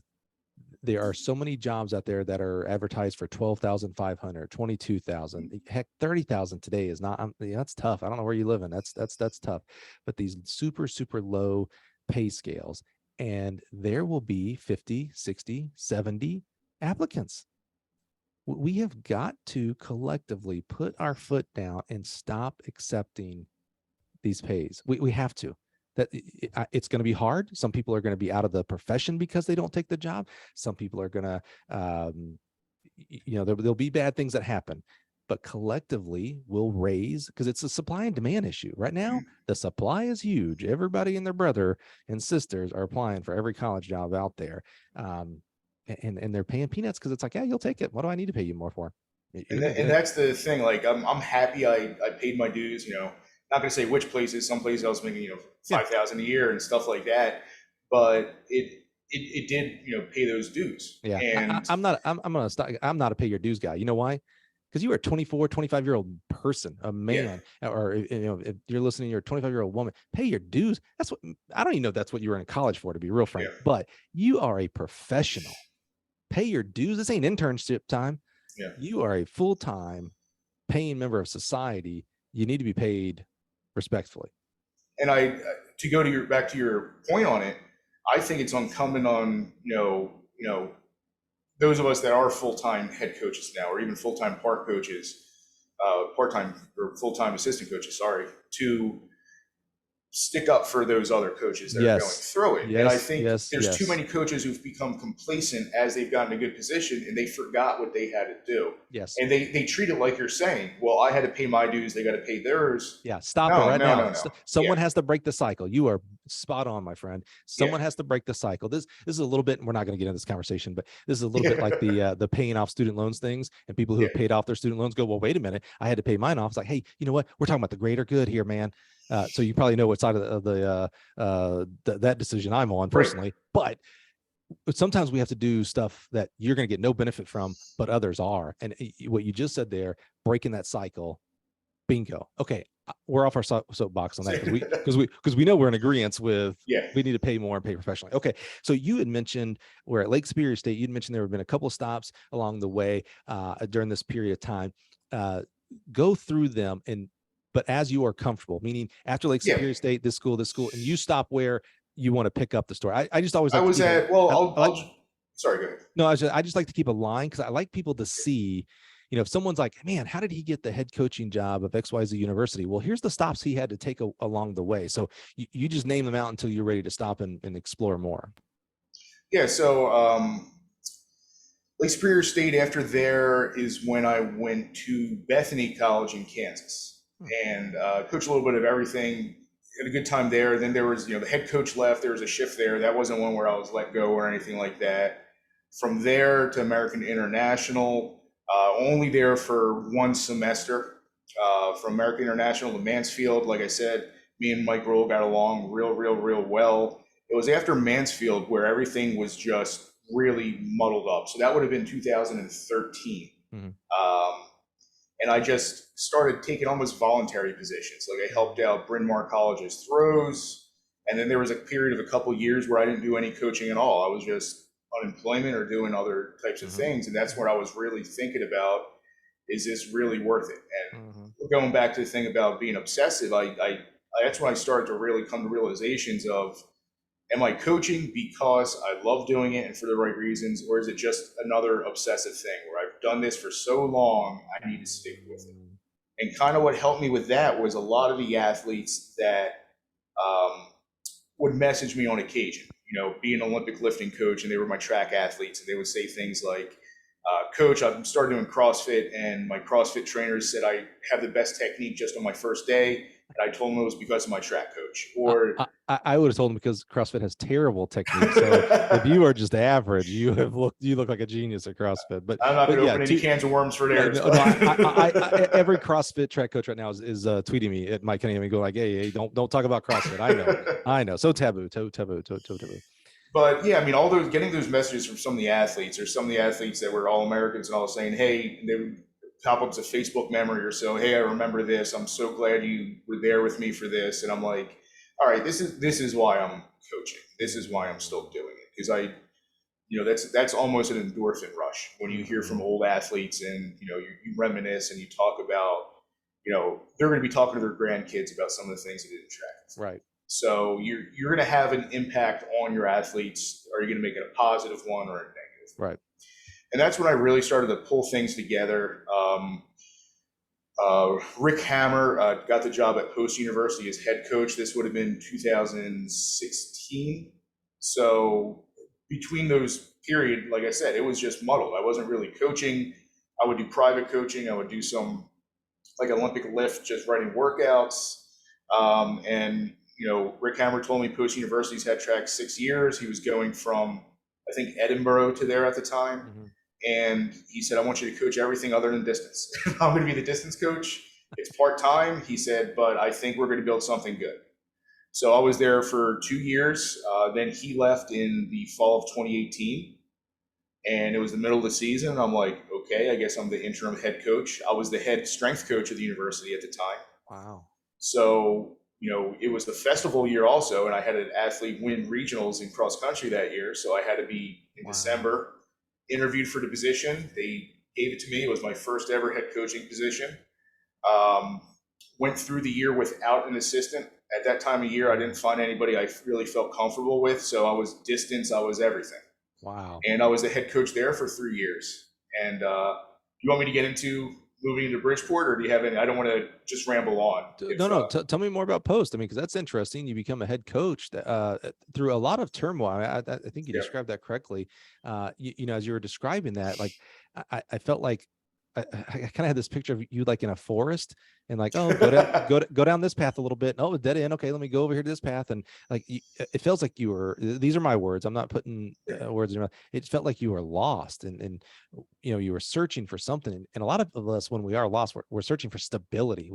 there are so many jobs out there that are advertised for 12,500, 22,000, heck, 30,000 today is not, that's tough. I don't know where you live in. That's tough. But these super, super low pay scales, and there will be 50, 60, 70 applicants. We have got to collectively put our foot down and stop accepting these pays. We have to. That it's going to be hard. Some people are going to be out of the profession because they don't take the job. Some people are going to, there'll be bad things that happen, but collectively we'll raise, because it's a supply and demand issue right now. The supply is huge. Everybody and their brother and sisters are applying for every college job out there. And they're paying peanuts because it's like, yeah, you'll take it. What do I need to pay you more for? And that's the thing. Like, I'm happy I paid my dues, not going to say which places. Some places I was making, $5,000 a year and stuff like that, but it did, pay those dues. Yeah. And I'm not a pay your dues guy. You know why? Because you are a 24, 25-year-old person, a man, or if you're listening, you're a 25-year-old woman, pay your dues. That's what, I don't even know if that's what you were in college for, to be real frank, but you are a professional. Pay your dues. This ain't internship time. Yeah. You are a full-time paying member of society. You need to be paid respectfully. And to go to back to your point on it, I think it's incumbent on, those of us that are full-time head coaches now, or even full-time part-time or full-time assistant coaches, to stick up for those other coaches that are going through it. And I think there's too many coaches who've become complacent as they've gotten a good position, and they forgot what they had to do. Yes. And they treat it like you're saying, well, I had to pay my dues, they got to pay theirs. Yeah. Stop it right now. Someone has to break the cycle. You are spot on, my friend. Someone has to break the cycle. This is a little bit, and we're not going to get into this conversation, but this is a little bit like the paying off student loans things, and people who have paid off their student loans go, well, wait a minute, I had to pay mine off. It's like, hey, you know what? We're talking about the greater good here, man. So you probably know what side of that decision I'm on personally, but sometimes we have to do stuff that you're going to get no benefit from, but others are. And what you just said there, breaking that cycle, bingo. Okay, we're off our soapbox on that because we know we're in agreement with we need to pay more and pay professionally. Okay, so you had mentioned we're at Lake Superior State. You'd mentioned there have been a couple of stops along the way during this period of time. Go through them, but as you are comfortable, meaning after Lake Superior State, this school, and you stop where you want to pick up the story. I just always like sorry, go ahead. No, I just like to keep a line, because I like people to see, if someone's like, man, how did he get the head coaching job of XYZ University? Well, here's the stops he had to take along the way. So you just name them out until you're ready to stop and explore more. Yeah. So Lake Superior State, after there is when I went to Bethany College in Kansas. And coached a little bit of everything. Had a good time there. Then there was, the head coach left. There was a shift there. That wasn't one where I was let go or anything like that. From there to American International, only there for one semester. From American International to Mansfield, like I said, me and Mike Roll got along real well. It was after Mansfield where everything was just really muddled up. So that would have been 2013. And I just started taking almost voluntary positions. Like I helped out Bryn Mawr College's throws. And then there was a period of a couple of years where I didn't do any coaching at all. I was just unemployment or doing other types of things. And that's what I was really thinking about. Is this really worth it? And going back to the thing about being obsessive, that's when I started to really come to realizations of, am I coaching because I love doing it and for the right reasons, or is it just another obsessive thing where I've done this for so long, I need to stick with it? And kind of what helped me with that was a lot of the athletes that would message me on occasion, be an Olympic lifting coach, and they were my track athletes, and they would say things like, Coach, I've started doing CrossFit, and my CrossFit trainers said I have the best technique just on my first day. And I told him it was because of my track coach. Or I would have told him because CrossFit has terrible technique. So if you are just average, you look like a genius at CrossFit. But I'm not going to open any cans of worms for there. Every CrossFit track coach right now is tweeting me at Mike Cunningham and go like, hey, don't talk about CrossFit. I know. So taboo. But yeah, I mean, all those getting those messages from some of the athletes, or some of the athletes that were all Americans and all saying, hey, they would pop up as a Facebook memory or so. Hey, I remember this. I'm so glad you were there with me for this. And I'm like, all right, this is why I'm coaching. This is why I'm still doing it, because that's almost an endorphin rush when you hear from old athletes, and you reminisce and you talk about, they're going to be talking to their grandkids about some of the things they did in track. Right. So you're going to have an impact on your athletes. Are you going to make it a positive one or a negative one? Right. And that's when I really started to pull things together. Rick Hammer got the job at Post University as head coach. This would have been 2016. So between those period, like I said, it was just muddled. I wasn't really coaching. I would do private coaching. I would do some like Olympic lift, just writing workouts. And Rick Hammer told me Post University's had track 6 years. He was going from, I think, Edinburgh to there at the time. Mm-hmm. And he said, I want you to coach everything other than distance. I'm going to be the distance coach. It's part-time. He said, but I think we're going to build something good. So I was there for 2 years. Then he left in the fall of 2018. And it was the middle of the season. I'm like, okay, I guess I'm the interim head coach. I was the head strength coach of the university at the time. Wow. So, it was the festival year also. And I had an athlete win regionals in cross country that year. So I had to be in December. Interviewed for the position. They gave it to me. It was my first ever head coaching position. Went through the year without an assistant. At that time of year, I didn't find anybody I really felt comfortable with. So I was distance. I was everything. Wow. And I was the head coach there for 3 years. And you want me to get into moving into Bridgeport, or do you have any? I don't want to just ramble on. Tell me more about Post. I mean, because that's interesting. You become a head coach through a lot of turmoil. I think you described that correctly. As you were describing that, like I felt like I kind of had this picture of you like in a forest, and like, oh, go down this path a little bit. Oh, dead end. Okay, let me go over here to this path. And like, it feels like you were. These are my words. I'm not putting words in your mouth. It felt like you were lost, and you were searching for something. And a lot of us, when we are lost, we're searching for stability.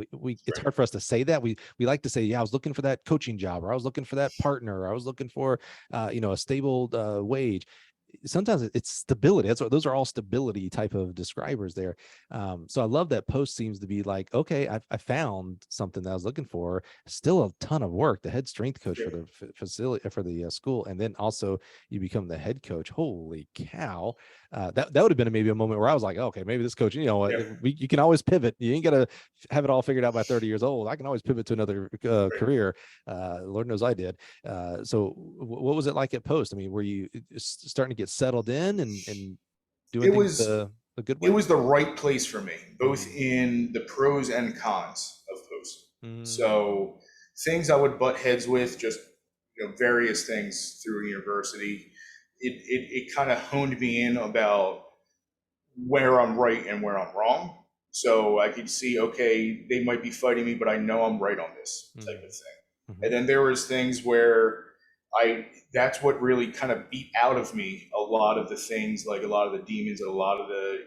It's hard for us to say that. We like to say, yeah, I was looking for that coaching job, or I was looking for that partner, or I was looking for a stable wage. Sometimes it's stability. Those are all stability type of describers there. So I love that Post seems to be like, okay, I found something that I was looking for. Still a ton of work. The head strength coach for the facility, for the school, and then also you become the head coach. Holy cow! That would have been maybe a moment where I was like, okay, maybe this coach, you can always pivot. You ain't got to have it all figured out by 30 years old. I can always pivot to another career. Lord knows I did. So what was it like at Post? I mean, were you starting to get settled in and doing things the good way? It was the right place for me, both in the pros and cons of Post. So things I would butt heads with, just various things through university. It kind of honed me in about where I'm right and where I'm wrong. So I could see, okay, they might be fighting me, but I know I'm right on this type of thing. And then there was things where that's what really kind of beat out of me a lot of the things, like a lot of the demons, a lot of the,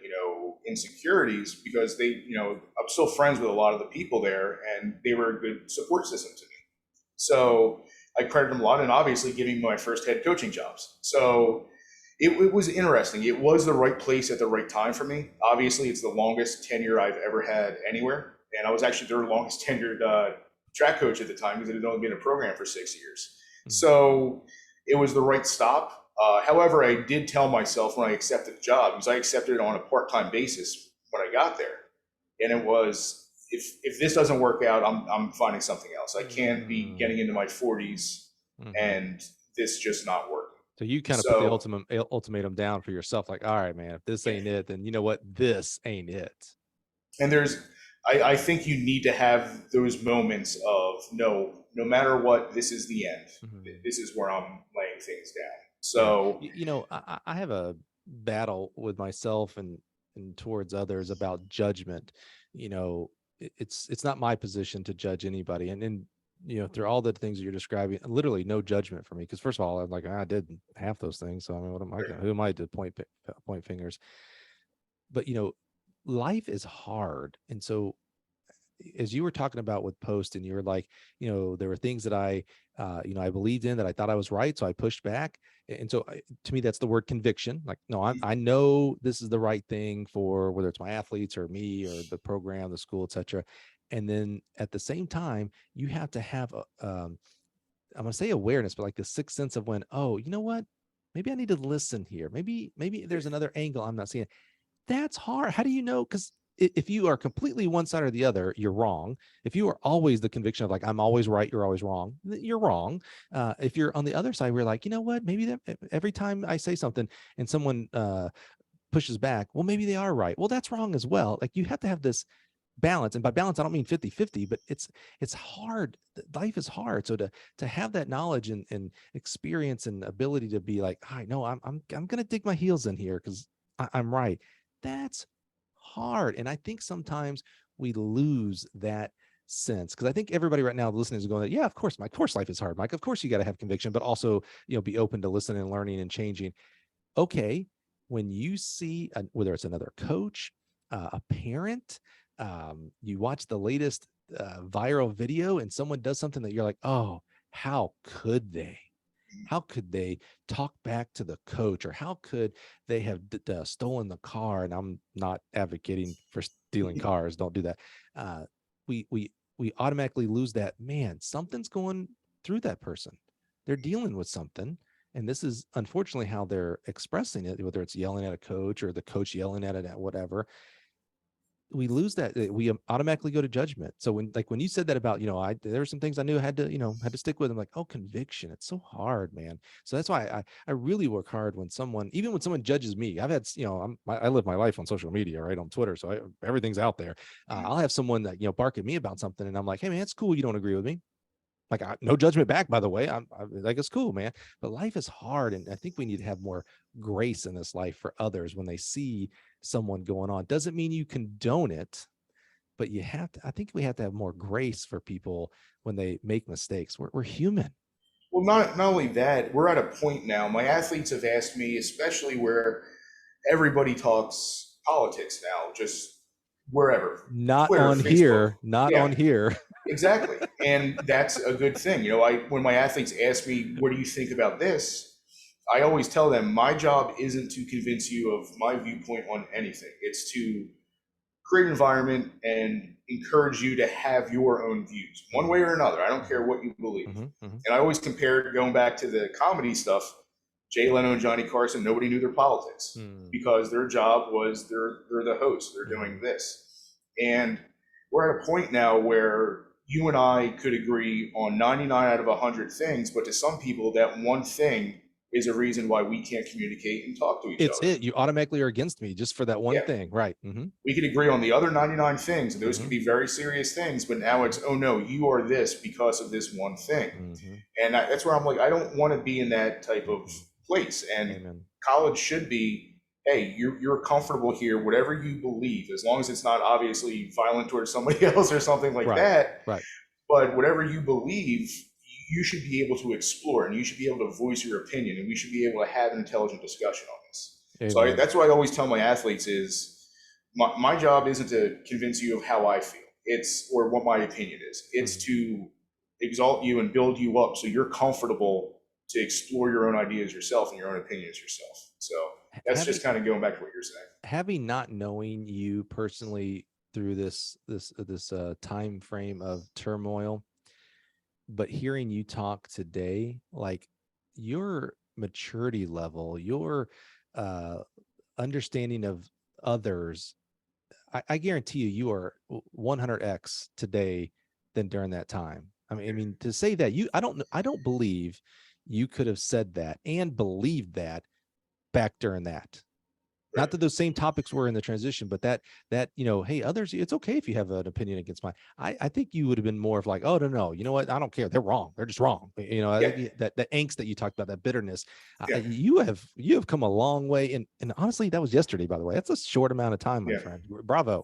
insecurities, because I'm still friends with a lot of the people there, and they were a good support system to me. So I credit them a lot, and obviously giving my first head coaching jobs. So it was interesting. It was the right place at the right time for me. Obviously, it's the longest tenure I've ever had anywhere. And I was actually their longest tenured track coach at the time, because it had only been a program for 6 years. So it was the right stop. However, I did tell myself when I accepted the job, because I accepted it on a part-time basis when I got there. And it was, if this doesn't work out, I'm finding something else. I can't be getting into my 40s and this just not working. So you kind of put the ultimatum down for yourself, like, all right, man, if this ain't it, then you know what? This ain't it. And I think you need to have those moments of no matter what, this is the end. This is where I'm laying things down. So, I have a battle with myself and towards others about judgment. It's not my position to judge anybody. And through all the things that you're describing, literally no judgment for me. Because first of all, I'm like, I did half those things. So I mean, who am I to point fingers? But life is hard. And so as you were talking about with Post, and you were like, there were things that I believed in, that I thought I was right. So I pushed back. And so to me, that's the word conviction. Like, no, I know this is the right thing for whether it's my athletes or me or the program, the school, etc. And then at the same time, you have to have I'm going to say awareness, but like the sixth sense of when, oh, you know what? Maybe I need to listen here. Maybe there's another angle I'm not seeing. That's hard. How do you know? Because if you are completely one side or the other, you're wrong. If you are always the conviction of like, I'm always right, you're always wrong, you're wrong. If you're on the other side, we're like, you know what? Maybe that every time I say something and someone pushes back, well, maybe they are right. Well, that's wrong as well. Like you have to have this balance. And by balance, I don't mean 50-50, but it's hard. Life is hard. So to have that knowledge and experience and ability to be like, I know I'm gonna dig my heels in here because I'm right. That's hard. And I think sometimes we lose that sense, because I think everybody right now listening is going, yeah, of course, life is hard, Mike. Of course you got to have conviction, but also, be open to listening and learning and changing. Okay. When you see whether it's another coach, a parent, you watch the latest viral video and someone does something that you're like, oh, how could they? How could they talk back to the coach, or how could they have stolen the car? And I'm not advocating for stealing cars. Don't do that. We automatically lose that. Man, something's going through that person. They're dealing with something. And this is unfortunately how they're expressing it, whether it's yelling at a coach or the coach yelling at it at whatever. We lose that. We automatically go to judgment. So when you said that about, there were some things I knew I had to stick with. I'm like, oh, conviction. It's so hard, man. So that's why I really work hard when someone judges me. I've had, I live my life on social media, right? On Twitter. So everything's out there. I'll have someone that, bark at me about something. And I'm like, hey man, it's cool. You don't agree with me. Like, no judgment back, by the way. I'm like, it's cool, man. But life is hard. And I think we need to have more grace in this life for others when they see someone going on. Doesn't mean you condone it, but I think we have to have more grace for people when they make mistakes. We're human. Well, not only that, we're at a point now. My athletes have asked me, especially where everybody talks politics now, just wherever. Not Twitter, on Facebook. Here. Not Yeah. on here. Exactly. And that's a good thing. When my athletes ask me, what do you think about this? I always tell them my job isn't to convince you of my viewpoint on anything. It's to create an environment and encourage you to have your own views, one way or another. I don't care what you believe. And I always compare, going back to the comedy stuff, Jay Leno and Johnny Carson, nobody knew their politics because their job was they're the host. They're doing this. And we're at a point now where you and I could agree on 99 out of 100 things, but to some people, that one thing is a reason why we can't communicate and talk to each other. It's it. You automatically are against me just for that one thing. Right. We could agree on the other 99 things, and those could be very serious things, but now it's, oh no, you are this because of this one thing. And that's where I'm like, I don't want to be in that type of place. And college should be, hey, you're comfortable here, whatever you believe, as long as it's not obviously violent towards somebody else or something like that. Right. But whatever you believe, you should be able to explore, and you should be able to voice your opinion, and we should be able to have an intelligent discussion on this. Amen. So that's what I always tell my athletes is my job isn't to convince you of how I feel, or what my opinion is. It's to exalt you and build you up so you're comfortable to explore your own ideas yourself and your own opinions yourself. So that's just kind of going back to what you're saying. Having not knowing you personally through this time frame of turmoil, but hearing you talk today, like your maturity level, your understanding of others, I guarantee you are 100x today than during that time. I mean, to say that I don't believe you could have said that and believed that back during that. Right. Not that those same topics were in the transition, but that, hey, others, it's okay if you have an opinion against mine. I think you would have been more of like, oh, no, you know what? I don't care. They're wrong. They're just wrong. I think that angst that you talked about, that bitterness, you have come a long way. And honestly, that was yesterday, by the way. That's a short amount of time, my friend. Bravo.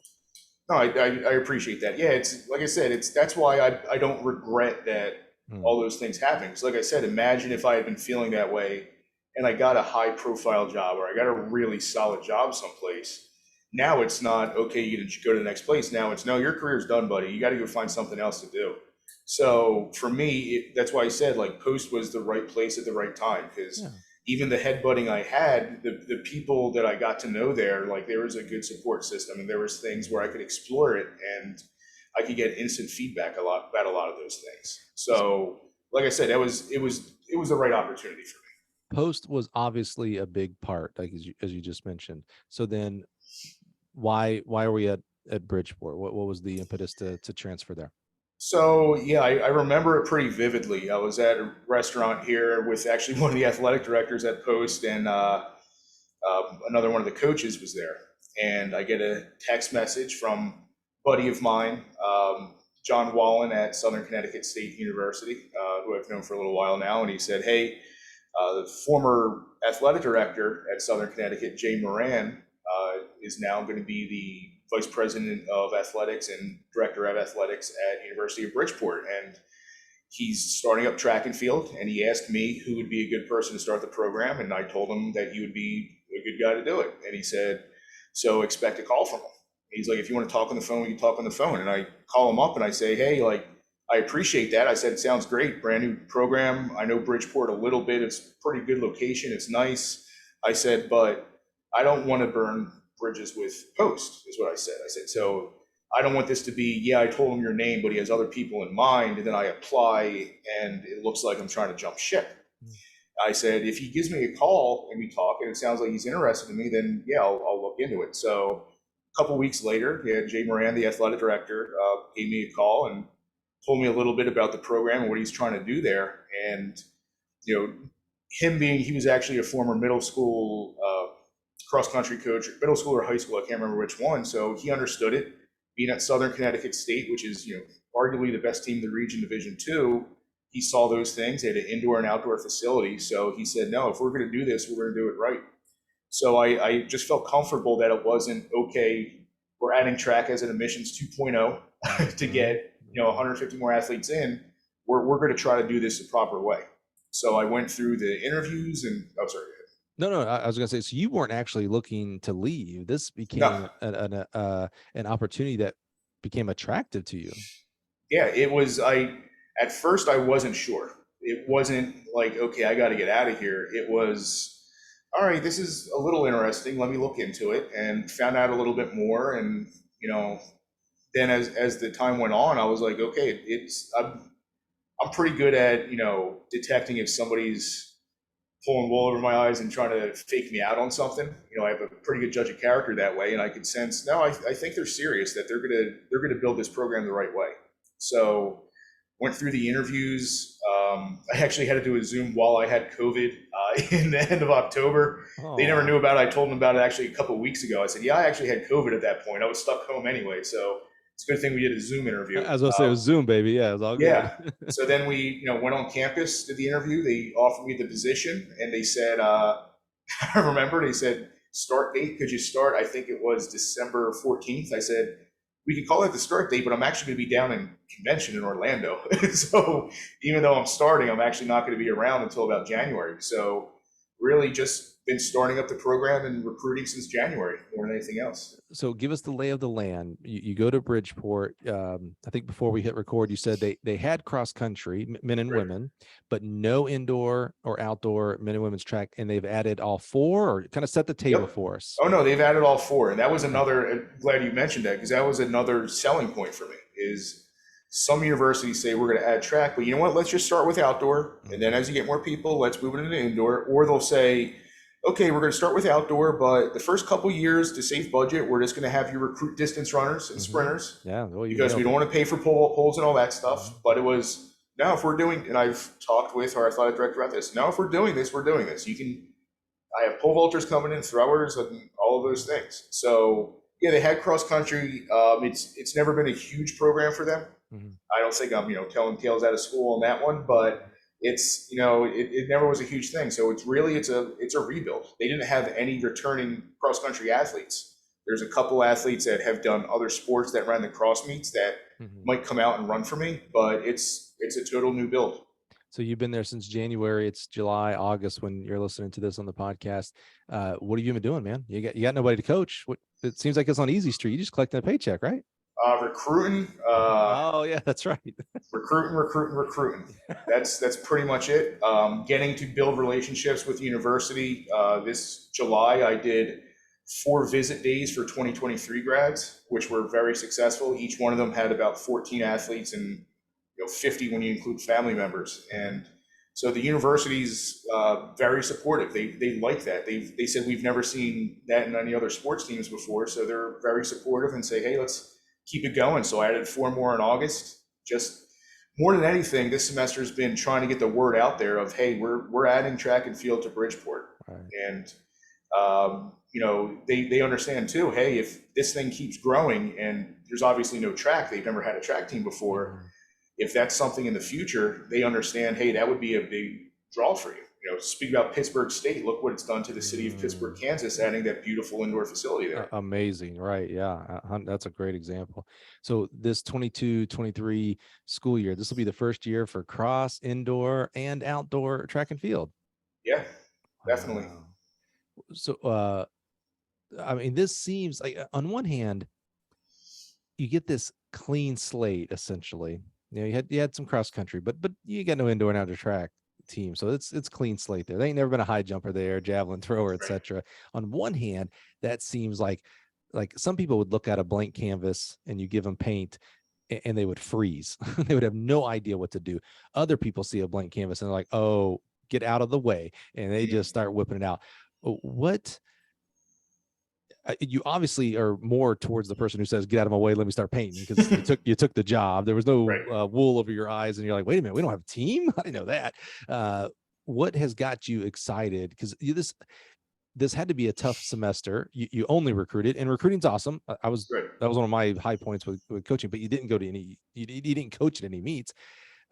No, I appreciate that. Yeah, it's like I said, that's why I don't regret that all those things happened. Because like I said, imagine if I had been feeling that way and I got a high profile job, or I got a really solid job someplace. Now it's not, okay, you can go to the next place. Now it's, no, your career's done, buddy. You got to go find something else to do. So for me, that's why I said like Post was the right place at the right time. Because even the headbutting I had, the people that I got to know there, like there was a good support system, and there was things where I could explore it and I could get instant feedback about a lot of those things. So like I said, it was the right opportunity for me. Post was obviously a big part, like as you just mentioned. So then why are we at Bridgeport? What was the impetus to transfer there? So yeah, I remember it pretty vividly. I was at a restaurant here with actually one of the athletic directors at Post, and another one of the coaches was there. And I get a text message from a buddy of mine, John Wallen at Southern Connecticut State University, who I've known for a little while now. And he said, "Hey, the former athletic director at Southern Connecticut, Jay Moran, is now going to be the vice president of athletics and director of athletics at University of Bridgeport. And he's starting up track and field. And he asked me who would be a good person to start the program. And I told him that you would be a good guy to do it. And he said, so expect a call from him." He's like, "If you want to talk on the phone, we can talk on the phone." And I call him up and I say, "Hey, like, I appreciate that." I said, "It sounds great. Brand new program. I know Bridgeport a little bit. It's a pretty good location. It's nice." I said, "But I don't want to burn bridges with Post," is what I said. I said, "So I don't want this to be, yeah, I told him your name, but he has other people in mind. And then I apply and it looks like I'm trying to jump ship." I said, "If he gives me a call and we talk and it sounds like he's interested in me, then yeah, I'll look into it." So a couple weeks later, yeah, Jay Moran, the athletic director, gave me a call and told me a little bit about the program and what he's trying to do there. And, you know, he was actually a former middle school cross country coach, middle school or high school, I can't remember which one. So he understood it. Being at Southern Connecticut State, which is, arguably the best team in the region, Division II, he saw those things. They had an indoor and outdoor facility. So he said, "No, if we're going to do this, we're going to do it right." So I just felt comfortable that it wasn't, okay, we're adding track as an admissions 2.0 to get 150 more athletes in. We're going to try to do this the proper way. So I went through the interviews and, oh, sorry. No, I was going to say, so you weren't actually looking to leave. This became No. an opportunity that became attractive to you. Yeah, it was, at first I wasn't sure. It wasn't like, okay, I got to get out of here. It was, all right, this is a little interesting. Let me look into it, and found out a little bit more. And, then as the time went on, I was like, okay, I'm pretty good at, detecting if somebody's pulling wool over my eyes and trying to fake me out on something. I have a pretty good judge of character that way, and I could sense, no, I think they're serious, that they're gonna build this program the right way. So went through the interviews. I actually had to do a Zoom while I had COVID in the end of October. Oh. They never knew about it. I told them about it actually a couple of weeks ago. I said, yeah, I actually had COVID at that point. I was stuck home anyway, so it's a good thing we did a Zoom interview. I was going to say it was Zoom, baby. Yeah, it was all good. Yeah. So then we, went on campus, did the interview. They offered me the position, and they said, I remember they said, start date, could you start? I think it was December 14th. I said, we can call it the start date, but I'm actually going to be down in convention in Orlando. So even though I'm starting, I'm actually not going to be around until about January. So really just been starting up the program and recruiting since January more than anything else. So give us the lay of the land. You go to Bridgeport. I think before we hit record, you said they had cross country, men and women, but no indoor or outdoor men and women's track. And they've added all four, or kind of set the table for us. Oh no, they've added all four. And that was another, glad you mentioned that, because that was another selling point for me, is some universities say we're going to add track, but you know what, let's just start with outdoor. And then as you get more people, let's move it into indoor. Or they'll say, okay, we're going to start with outdoor, but the first couple years, to save budget, we're just going to have you recruit distance runners and sprinters. Yeah, because we don't want to pay for poles and all that stuff. But it was, now if we're doing, and I've talked with our athletic director about this, now if we're doing this, we're doing this. I have pole vaulters coming in, throwers, and all of those things. So yeah, they had cross country. It's never been a huge program for them. I don't think I'm telling tales out of school on that one, but it's it never was a huge thing. So it's a rebuild. They didn't have any returning cross country athletes. There's a couple athletes that have done other sports that ran the cross meets that might come out and run for me, but it's a total new build. So you've been there since January. It's July, August when you're listening to this on the podcast. What have you been doing, man? You got nobody to coach. It seems like it's on Easy Street. You just collecting a paycheck, right? Recruiting. Oh yeah, that's right. recruiting. That's pretty much it. Getting to build relationships with the university. This July, I did 4 visit days for 2023 grads, which were very successful. Each one of them had about 14 athletes and 50 when you include family members. And so the university's very supportive. They like that. They said we've never seen that in any other sports teams before. So they're very supportive and say, hey, let's keep it going. So I added 4 more in August. Just more than anything, this semester has been trying to get the word out there of, hey, we're adding track and field to Bridgeport. Right. And they understand too, hey, if this thing keeps growing and there's obviously no track, they've never had a track team before. If that's something in the future, they understand, hey, that would be a big draw for you. Speak about Pittsburgh State, look what it's done to the city of Pittsburgh, Kansas, adding that beautiful indoor facility there. Amazing, right? Yeah, that's a great example. So this 22-23 school year, this will be the first year for cross, indoor, and outdoor track and field. Yeah, definitely. Wow. So, I mean, this seems like, on one hand, you get this clean slate essentially. You had some cross country, but you got no indoor and outdoor track team, so it's clean slate there. They ain't never been a high jumper there, javelin thrower, etc. On one hand, that seems like some people would look at a blank canvas and you give them paint and they would freeze. They would have no idea what to do. Other people see a blank canvas and they're like, oh, get out of the way, and they just start whipping it out. What you obviously are more towards the person who says, get out of my way, let me start painting, because you took the job. There was no wool over your eyes and you're like, wait a minute, we don't have a team. I didn't know that. What has got you excited? Because this had to be a tough semester. You only recruited, and recruiting's awesome. That was one of my high points with coaching, but you didn't go to you didn't coach at any meets.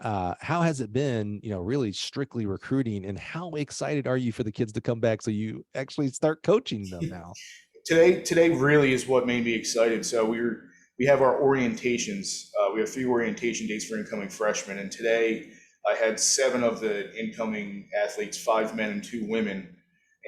How has it been, really strictly recruiting, and how excited are you for the kids to come back so you actually start coaching them now? Today really is what made me excited. So we have our orientations. We have 3 orientation days for incoming freshmen, and today I had 7 of the incoming athletes, 5 men and 2 women,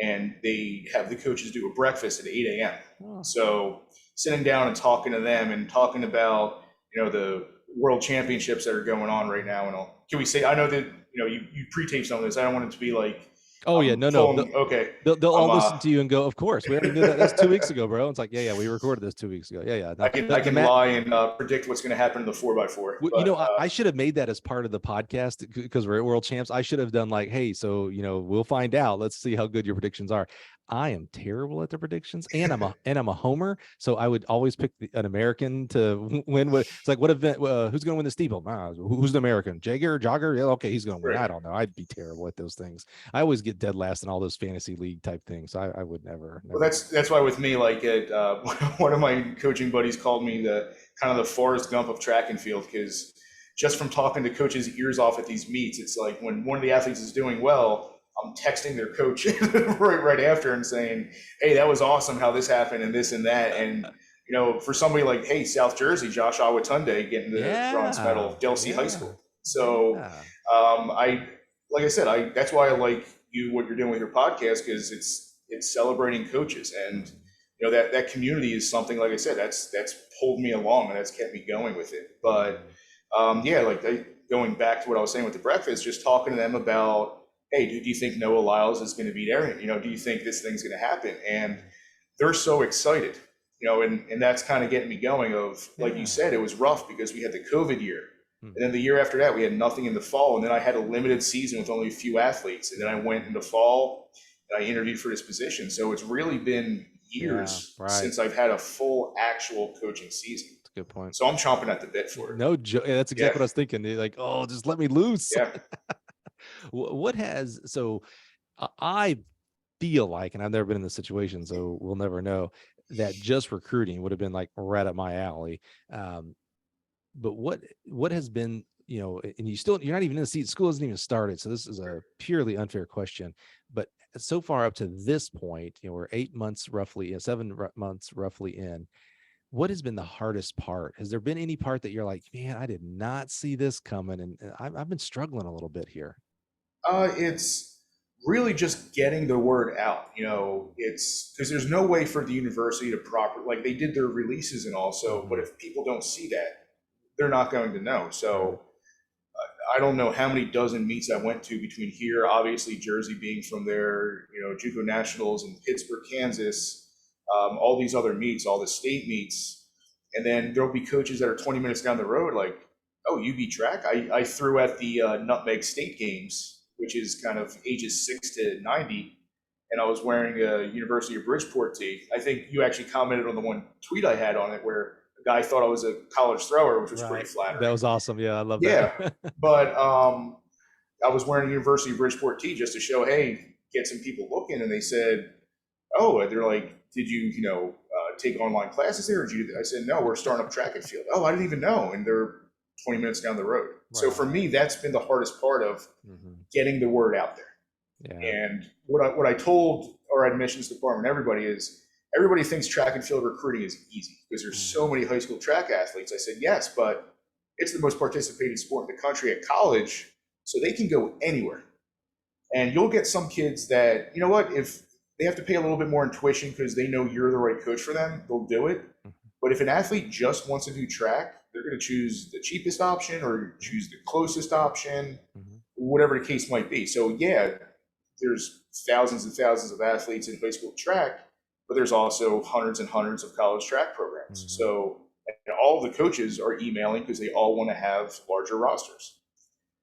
and they have the coaches do a breakfast at 8 a.m. Oh. So sitting down and talking to them and talking about the world championships that are going on right now, and can we say, I know that you pre-tape some of this. I don't want it to be like, oh yeah, no. Okay. They'll all listen to you and go, of course, we already knew that. That's 2 weeks ago, bro. It's like, yeah, we recorded this 2 weeks ago. Yeah. No, I can lie and predict what's going to happen in the 4x4. But, I should have made that as part of the podcast, because we're at world champs. I should have done like, hey, so we'll find out. Let's see how good your predictions are. I am terrible at the predictions, and I'm a homer, so I would always pick an American to win. It's like, what event? Who's going to win the steeple? Who's the American? Jogger? Yeah, okay, he's going to win. I don't know. I'd be terrible at those things. I always get dead last in all those fantasy league type things. So I would never. Well, that's why with me, like one of my coaching buddies called me the kind of the Forrest Gump of track and field, because just from talking to coaches' ears off at these meets, it's like when one of the athletes is doing well, I'm texting their coach right after and saying, hey, that was awesome how this happened and this and that. And, for somebody like, hey, South Jersey, Josh Awatunde getting the bronze medal, Del C High School. So like I said, that's why I like what you're doing with your podcast, because it's celebrating coaches. And, that community is something, like I said, that's pulled me along and that's kept me going with it. But going back to what I was saying with the breakfast, just talking to them about, hey, do you think Noah Lyles is going to beat Arian? Do you think this thing's going to happen? And they're so excited, and that's kind of getting me going of, like you said, it was rough because we had the COVID year. And then the year after that, we had nothing in the fall. And then I had a limited season with only a few athletes. And then I went in the fall and I interviewed for this position. So it's really been years since I've had a full actual coaching season. That's a good point. So I'm chomping at the bit for it. No joke. Yeah, that's exactly what I was thinking. They're like, oh, just let me loose. Yeah. I feel like, and I've never been in this situation, so we'll never know, that just recruiting would have been like right up my alley. But what has been, and you're not even in the seat, school hasn't even started. So this is a purely unfair question, but so far up to this point, we're 7 months roughly in. What has been the hardest part? Has there been any part that you're like, man, I did not see this coming, and I've been struggling a little bit here? It's really just getting the word out. It's because there's no way for the university to like, they did their releases and all. So, but if people don't see that, they're not going to know. So I don't know how many dozen meets I went to between here, obviously Jersey being from there, JUCO Nationals, in Pittsburgh, Kansas, all these other meets, all the state meets. And then there'll be coaches that are 20 minutes down the road, like, Oh, UB track. I threw at the Nutmeg State Games, which is kind of ages 6 to 90, and I was wearing a University of Bridgeport tee. I think you actually commented on the one tweet I had on it where a guy thought I was a college thrower, which was pretty Right. That flattering. was awesome. Yeah, I love Yeah, that. but I was wearing a University of Bridgeport tee just to show, hey, get some people looking, and they said, oh, they're like, did you take online classes there? Or did you? I said, no, we're starting up track and field. Oh, I didn't even know, and they're 20 minutes down the road. So for Right. me, that's been the hardest part of getting the word out there. Yeah. And what I told our admissions department, everybody thinks track and field recruiting is easy because there's so many high school track athletes. I said, yes, but it's the most participated sport in the country at college, so they can go anywhere. And you'll get some kids that, you know what, if they have to pay a little bit more in tuition because they know you're the right coach for them, they'll do it. But if an athlete just wants to do track, they're going to choose the cheapest option or choose the closest option, whatever the case might be. So yeah, there's thousands and thousands of athletes in high school track, but there's also hundreds and hundreds of college track programs. So all the coaches are emailing because they all want to have larger rosters.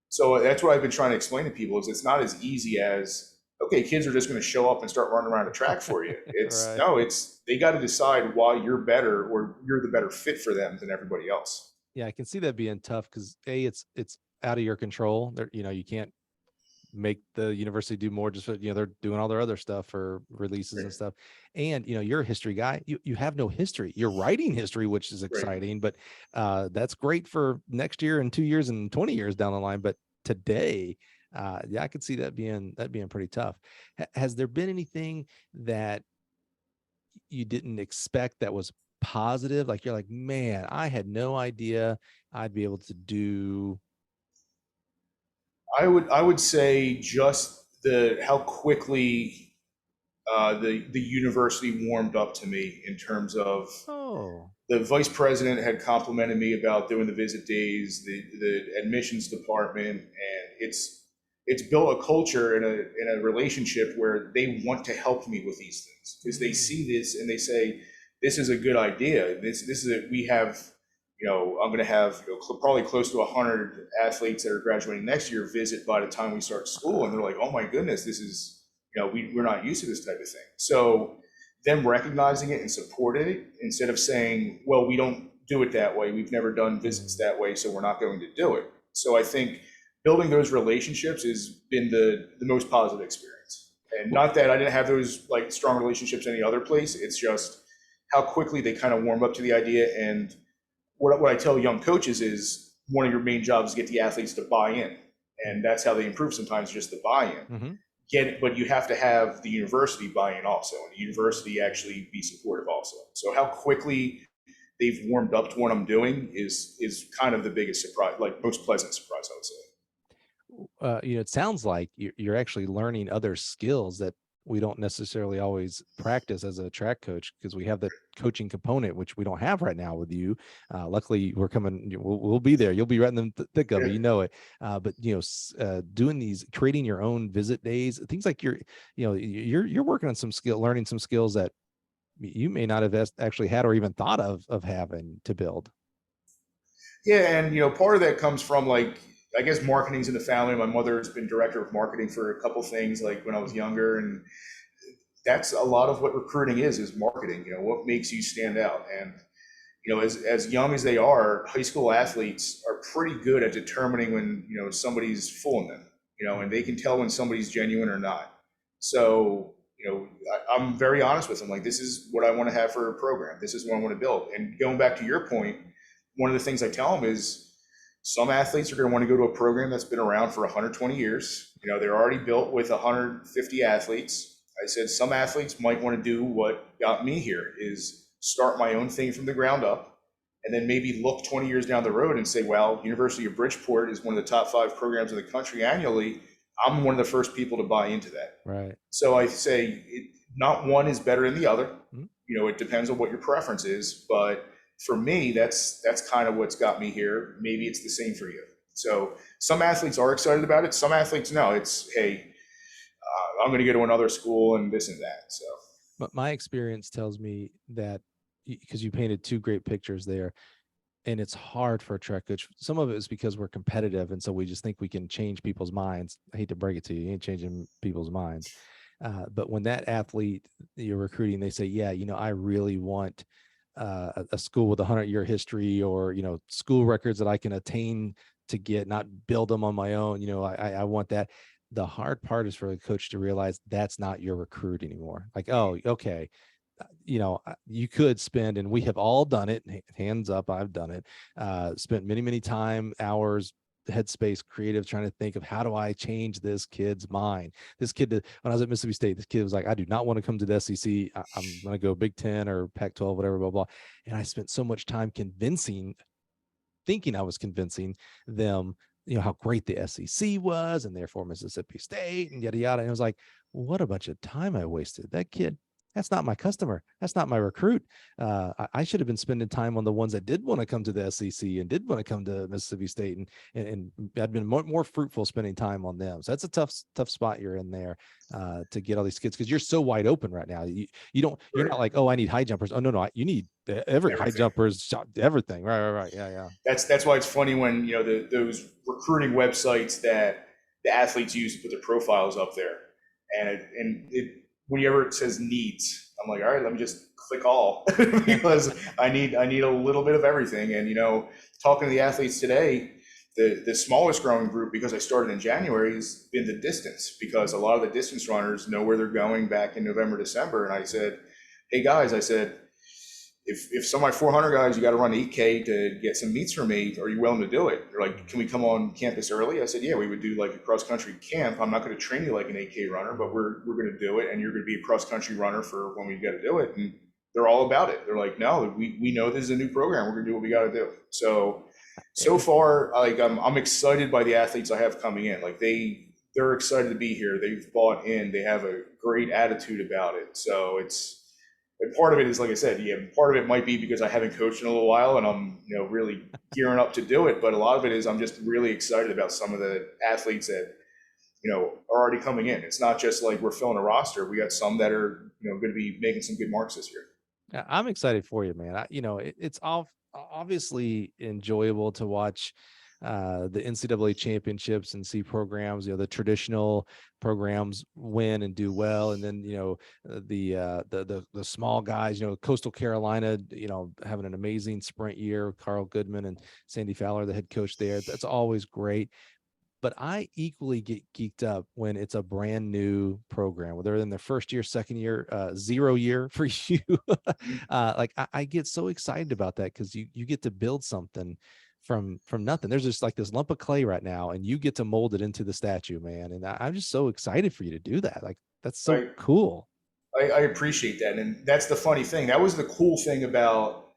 So that's what I've been trying to explain to people is it's not as easy as, okay, kids are just going to show up and start running around a track for you. It's Right. no, it's they got to decide why you're better or you're the better fit for them than everybody else. Yeah, I can see that being tough because it's out of your control. There, you can't make the university do more. Just they're doing all their other stuff for releases and Right. stuff. And you're a history guy. You have no history. You're writing history, which is Right. exciting. But that's great for next year and 2 years and 20 years down the line. But today, yeah, I could see that being pretty tough. Has there been anything that you didn't expect that was positive? Like you're like, man, I had no idea I'd be able to do. I would say just the how quickly the university warmed up to me in terms of Oh, the vice president had complimented me about doing the visit days, the admissions department, and it's built a culture and a relationship where they want to help me with these things because they see this and they say this is a good idea. This is we have I'm going to have probably close to 100 athletes that are graduating next year visit by the time we start school, and they're like, oh my goodness, this is we're not used to this type of thing. So them recognizing it and supporting it instead of saying, well, we don't do it that way. We've never done visits that way, so we're not going to do it. So I think building those relationships has been the most positive experience. And not that I didn't have those like strong relationships any other place. It's just how quickly they kind of warm up to the idea. And what I tell young coaches is one of your main jobs is get the athletes to buy in. And that's how they improve sometimes, just the buy-in. But you have to have the university buy in also, and the university actually be supportive also. So how quickly they've warmed up to what I'm doing is kind of the biggest surprise, like most pleasant surprise, I would say. It sounds like you're actually learning other skills that we don't necessarily always practice as a track coach because we have the coaching component, which we don't have right now with you. Luckily, we're coming. We'll be there. You'll be right in the thick of it. You know it. But doing these, creating your own visit days, things like you're working on some skill, learning some skills that you may not have actually had or even thought of having to build. Yeah, and part of that comes from like I guess marketing's in the family. My mother's been director of marketing for a couple things like when I was younger, and that's a lot of what recruiting is marketing. What makes you stand out. And as young as they are, high school athletes are pretty good at determining when somebody's fooling them. And they can tell when somebody's genuine or not. So I'm very honest with them. Like, this is what I want to have for a program. This is what I want to build. And going back to your point, one of the things I tell them is some athletes are going to want to go to a program that's been around for 120 years. They're already built with 150 athletes. I said some athletes might want to do what got me here is start my own thing from the ground up and then maybe look 20 years down the road and say, well, University of Bridgeport is one of the top 5 programs in the country annually. I'm one of the first people to buy into that. Right. So I say not one is better than the other. It depends on what your preference is, but for me, that's kind of what's got me here. Maybe it's the same for you. So some athletes are excited about it. Some athletes, no, it's, hey, I'm going to go to another school and this and that. So, but my experience tells me that because you painted 2 great pictures there, and it's hard for a track coach. Some of it is because we're competitive, and so we just think we can change people's minds. I hate to break it to you, you ain't changing people's minds. But when that athlete you're recruiting, they say, yeah, I really want a school with a 100-year history, or, school records that I can attain to get, not build them on my own. I want that. The hard part is for the coach to realize that's not your recruit anymore. Like, oh, okay. You could spend, and we have all done it, hands up, I've done it, spent many, many hours, headspace, creative, trying to think of how do I change this kid's mind. This kid, when I was at Mississippi State, this kid was like, I do not want to come to the SEC. I'm going to go Big 10 or Pac-12, whatever, blah, blah. And I spent so much time thinking I was convincing them, how great the SEC was, and therefore Mississippi State, and yada, yada. And I was like, what a bunch of time I wasted. That kid, that's not my customer. That's not my recruit. I should have been spending time on the ones that did want to come to the SEC and did want to come to Mississippi State, and I'd been more fruitful spending time on them. So that's a tough spot you're in there to get all these kids, because you're so wide open right now. You're not like, oh, I need high jumpers. Oh, no, you need everything. High jumpers, everything. Right. Yeah. That's why it's funny when those recruiting websites that the athletes use to put their profiles up there, and whenever it says needs, I'm like, all right, let me just click all because I need a little bit of everything. And talking to the athletes today, the smallest growing group, because I started in January, has been the distance, because a lot of the distance runners know where they're going back in November, December. And I said, hey guys, if some of my 400 guys, you got to run 8K to get some meets from me, are you willing to do it? They're like, can we come on campus early? I said, yeah, we would do like a cross country camp. I'm not going to train you like an 8K runner, but we're going to do it. And you're going to be a cross country runner for when we got to do it. And they're all about it. They're like, no, we know this is a new program. We're going to do what we got to do. So far, like I'm excited by the athletes I have coming in. Like they're excited to be here. They've bought in. They have a great attitude about it. So and part of it is, like I said, part of it might be because I haven't coached in a little while and I'm, really gearing up to do it. But a lot of it is I'm just really excited about some of the athletes that, are already coming in. It's not just like we're filling a roster. We got some that are, going to be making some good marks this year. Yeah, I'm excited for you, man. It's obviously enjoyable to watch the NCAA championships and see programs, the traditional programs win and do well. And then, the small guys, Coastal Carolina, having an amazing sprint year, Carl Goodman and Sandy Fowler, the head coach there. That's always great. But I equally get geeked up when it's a brand new program, whether they're in their first year, second year, 0 year for you. Like I get so excited about that, because you get to build something from nothing. There's just like this lump of clay right now, and you get to mold it into the statue, man. And I'm just so excited for you to do that. Like that's so cool. I appreciate that. And that's the funny thing. That was the cool thing about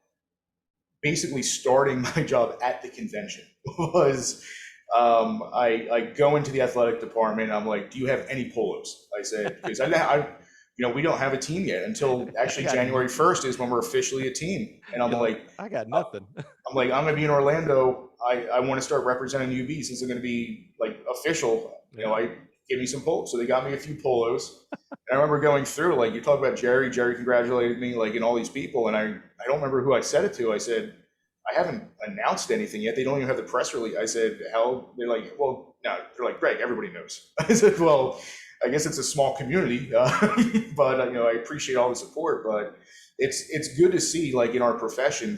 basically starting my job at the convention was I go into the athletic department. I'm like, do you have any polos? I said, because we don't have a team yet until actually January 1st is when we're officially a team. And I'm like, I got nothing. I'm like, I'm going to be in Orlando. I want to start representing UB since they're going to be like official. Give me some polos. So they got me a few polos. And I remember going through, like, you talk about Jerry congratulated me, like, and all these people. And I don't remember who I said it to. I said, I haven't announced anything yet. They don't even have the press release. I said, how? They're like, well, no. They're like, Gregg, everybody knows. I said, well, I guess it's a small community, but I appreciate all the support. But it's good to see, like, in our profession,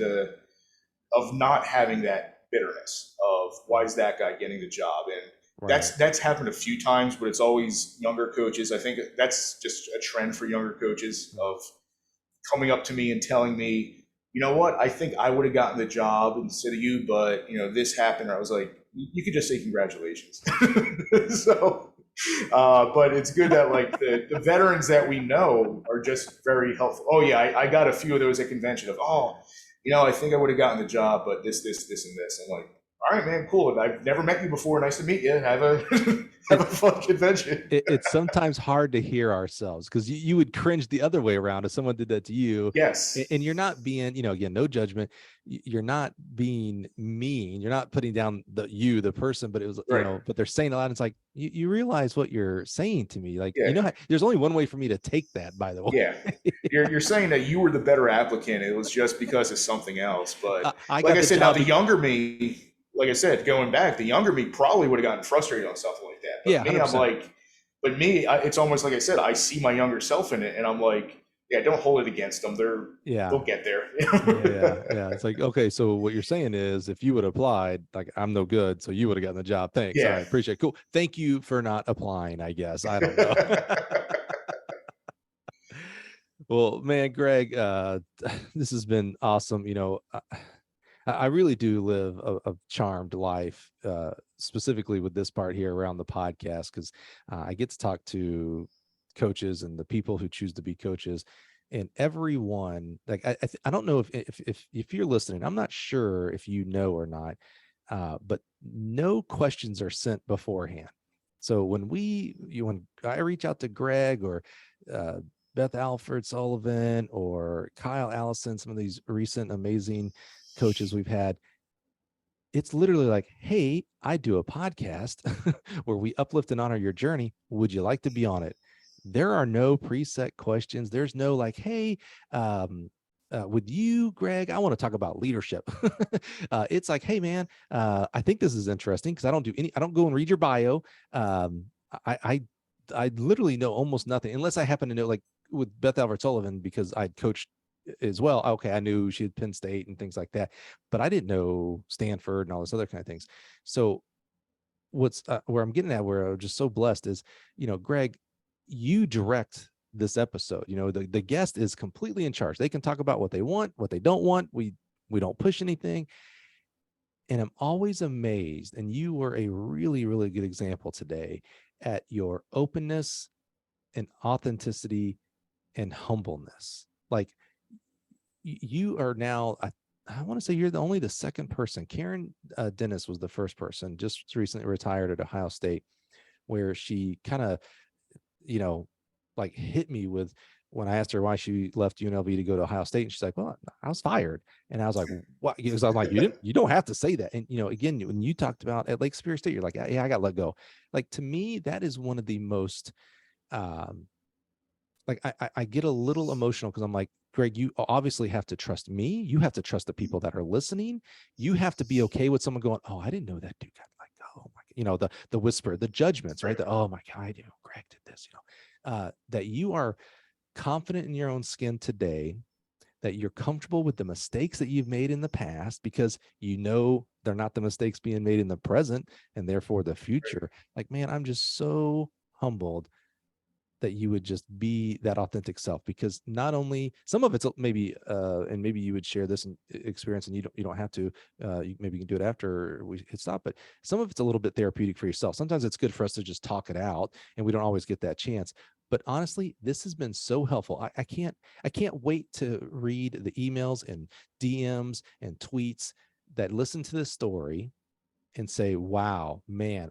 of not having that bitterness of why is that guy getting the job. And that's happened a few times, but it's always younger coaches. I think that's just a trend for younger coaches of coming up to me and telling me, you know what, I think I would have gotten the job instead of you, but this happened. I was like, you could just say congratulations. So, but it's good that like the veterans that we know are just very helpful. Oh yeah, I got a few of those at convention of, I think I would have gotten the job, but this, and this. I'm like, all right, man, cool. I've never met you before. Nice to meet you. Have have a fun convention. It's sometimes hard to hear ourselves because you would cringe the other way around if someone did that to you. Yes. And you're not being, again, no judgment. You're not being mean. You're not putting down the person, but it was, Right. but they're saying a lot. And it's like, you realize what you're saying to me. Like, Yeah. there's only one way for me to take that, by the way. Yeah. You're saying that you were the better applicant. It was just because of something else. But like I said, now the younger me, like I said, going back, the younger me probably would have gotten frustrated on something like that. But yeah, me, 100%. I'm like, it's almost like I said, I see my younger self in it, and I'm like, yeah, don't hold it against them. They'll get there. Yeah. It's like, okay, so what you're saying is if you would have applied, like, I'm no good, so you would have gotten the job. Thanks. Yeah. I appreciate it. Cool. Thank you for not applying, I guess. I don't know. Well, man, Gregg, this has been awesome. I really do live a charmed life, specifically with this part here around the podcast, because I get to talk to coaches and the people who choose to be coaches, and everyone. Like, I don't know if you're listening, I'm not sure if you know or not, but no questions are sent beforehand. So when I reach out to Gregg or Beth Alford Sullivan or Kyle Allison, some of these recent amazing coaches we've had, it's literally like, hey, I do a podcast where we uplift and honor your journey. Would you like to be on it? There are no preset questions. There's no like, hey, with you, Gregg, I want to talk about leadership. It's like, hey, man, I think this is interesting because I don't go and read your bio. I literally know almost nothing unless I happen to know, like with Beth Alford Sullivan, because I'd coached as well. Okay, I knew she had Penn State and things like that, but I didn't know Stanford and all this other kind of things. So what's where I'm getting at, where I'm just so blessed is, Gregg, you direct this episode. The guest is completely in charge. They can talk about what they want, what they don't want. We don't push anything. And I'm always amazed, and you were a really, really good example today at your openness and authenticity and humbleness. Like, you are now, I want to say you're only the second person. Karen Dennis was the first person, just recently retired at Ohio State, where she kind of, like hit me with, when I asked her why she left UNLV to go to Ohio State, and she's like, well, I was fired. And I was like, what? Because I was like, you don't have to say that. And, again, when you talked about at Lake Superior State, you're like, yeah, I got let go. Like, to me, that is one of the most, like, I get a little emotional because I'm like, Gregg, you obviously have to trust me. You have to trust the people that are listening. You have to be okay with someone going, oh, I didn't know that dude got like, oh my, the whisper, the judgments, right? Oh my God, Gregg did this, that you are confident in your own skin today, that you're comfortable with the mistakes that you've made in the past, because they're not the mistakes being made in the present and therefore the future. Like, man, I'm just so humbled that you would just be that authentic self, because not only some of it's maybe, and maybe you would share this experience, and you don't have to, maybe you can do it after we hit stop, but some of it's a little bit therapeutic for yourself. Sometimes it's good for us to just talk it out, and we don't always get that chance. But honestly, this has been so helpful. I can't wait to read the emails and DMs and tweets that listen to this story and say, wow, man,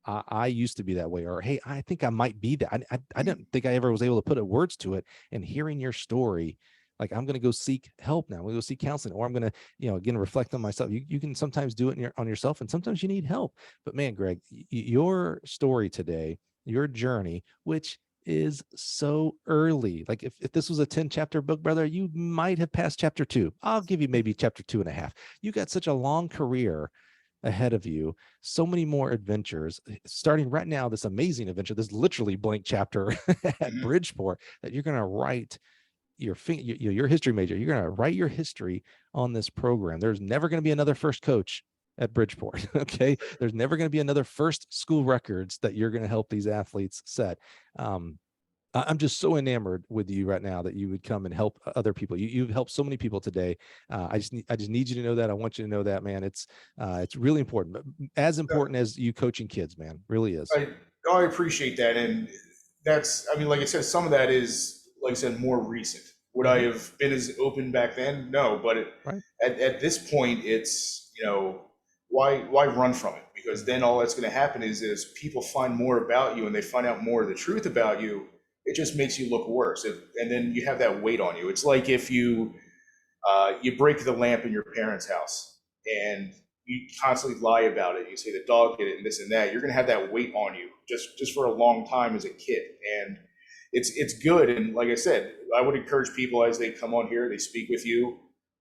I used to be that way, or, hey, I think I might be that. I didn't think I ever was able to put words to it. And hearing your story, like, I'm going to go seek help now. I'm going to go seek counseling, or I'm going to, again, reflect on myself. You can sometimes do it on yourself, and sometimes you need help. But man, Gregg, your story today, your journey, which is so early. Like, if this was a 10-chapter book, brother, you might have passed chapter 2. I'll give you maybe chapter 2.5. You got such a long career ahead of you, so many more adventures starting right now, this amazing adventure, this literally blank chapter at Bridgeport, that you're going to write your history major. You're going to write your history on this program. There's never going to be another first coach at Bridgeport. Okay. There's never going to be another first school records that you're going to help these athletes set. I'm just so enamored with you right now that you would come and help other people. You've helped so many people today. I just need you to know that. I want you to know that, man. It's really important, but as important as you coaching kids, man, really is. I appreciate that. And like I said, some of that is, like I said, more recent. Would I have been as open back then? No, but at this point, it's, why run from it? because then all that's going to happen is as people find more about you and they find out more of the truth about you, it just makes you look worse. And then you have that weight on you. It's like if you break the lamp in your parents' house and you constantly lie about it. You say the dog did it and this and that. You're going to have that weight on you just for a long time as a kid. And it's good. And like I said, I would encourage people as they come on here, they speak with you,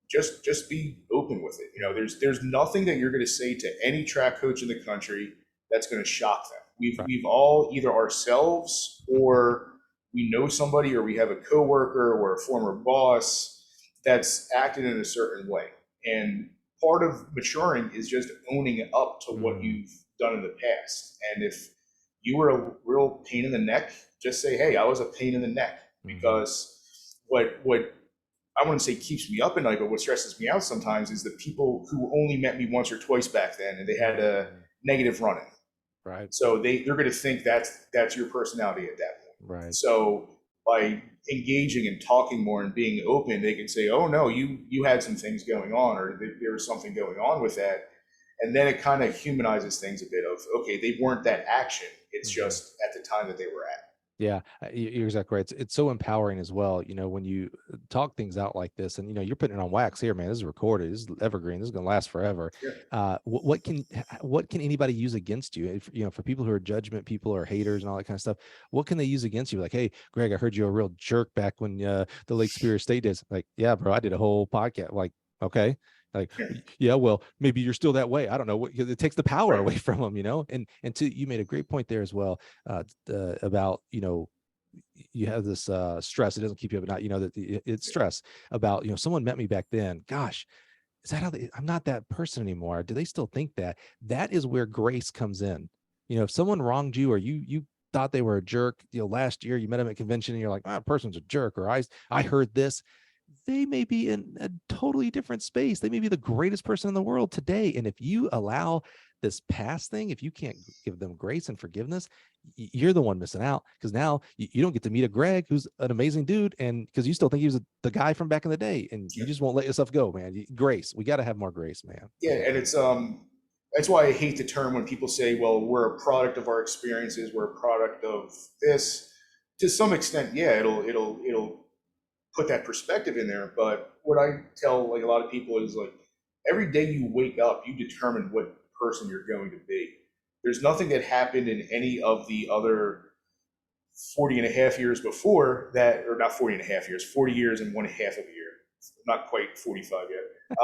just be open with it. You know, there's nothing that you're going to say to any track coach in the country that's going to shock them. We've all either ourselves or we know somebody or we have a coworker or a former boss that's acted in a certain way. And part of maturing is just owning up to what you've done in the past. And if you were a real pain in the neck, just say, hey, I was a pain in the neck. Because what I wouldn't say keeps me up at night, but what stresses me out sometimes is the people who only met me once or twice back then and they had a negative run-in. Right. So they're going to think that's your personality at that point. Right. So by engaging and talking more and being open, they can say, oh no, you had some things going on, or there was something going on with that. And then it kind of humanizes things a bit of, okay, they weren't that action. It's just at the time that they were at. Yeah, you're exactly right. It's so empowering as well. You know, when you talk things out like this, and you know, you're putting it on wax here, man. This is recorded. This is evergreen. This is going to last forever. Yeah. What can anybody use against you? If, you know, for people who are judgment people or haters and all that kind of stuff, what can they use against you? Like, hey, Greg, I heard you a real jerk back when the Lake Superior State days. Like, yeah, bro, I did a whole podcast. Like, okay. Like, yeah, well, maybe you're still that way. I don't know. It takes the power away from them, you know. And you made a great point there as well about, you know, you have this stress. It doesn't keep you up at night. You know that it's stress about, you know, someone met me back then. Gosh, is that how I'm not that person anymore? Do they still think that? That is where grace comes in. You know, if someone wronged you or you thought they were a jerk, you know, last year you met them at convention and you're like, that person's a jerk, or I heard this. They may be in a totally different space. They may be the greatest person in the world today. And if you allow this past thing, if you can't give them grace and forgiveness, you're the one missing out, because now you don't get to meet a Gregg who's an amazing dude, and because you still think he was the guy from back in the day, and you just won't let yourself go, man. Grace. We got to have more grace, man. Yeah, and it's that's why I hate the term when people say, well, we're a product of our experiences, we're a product of this. To some extent, yeah, it'll put that perspective in there. But what I tell like a lot of people is, like, every day you wake up, you determine what person you're going to be. There's nothing that happened in any of the other 40 and a half years before that, or not 40 and a half years, 40 years and 1.5 of a year, not quite 45 yet,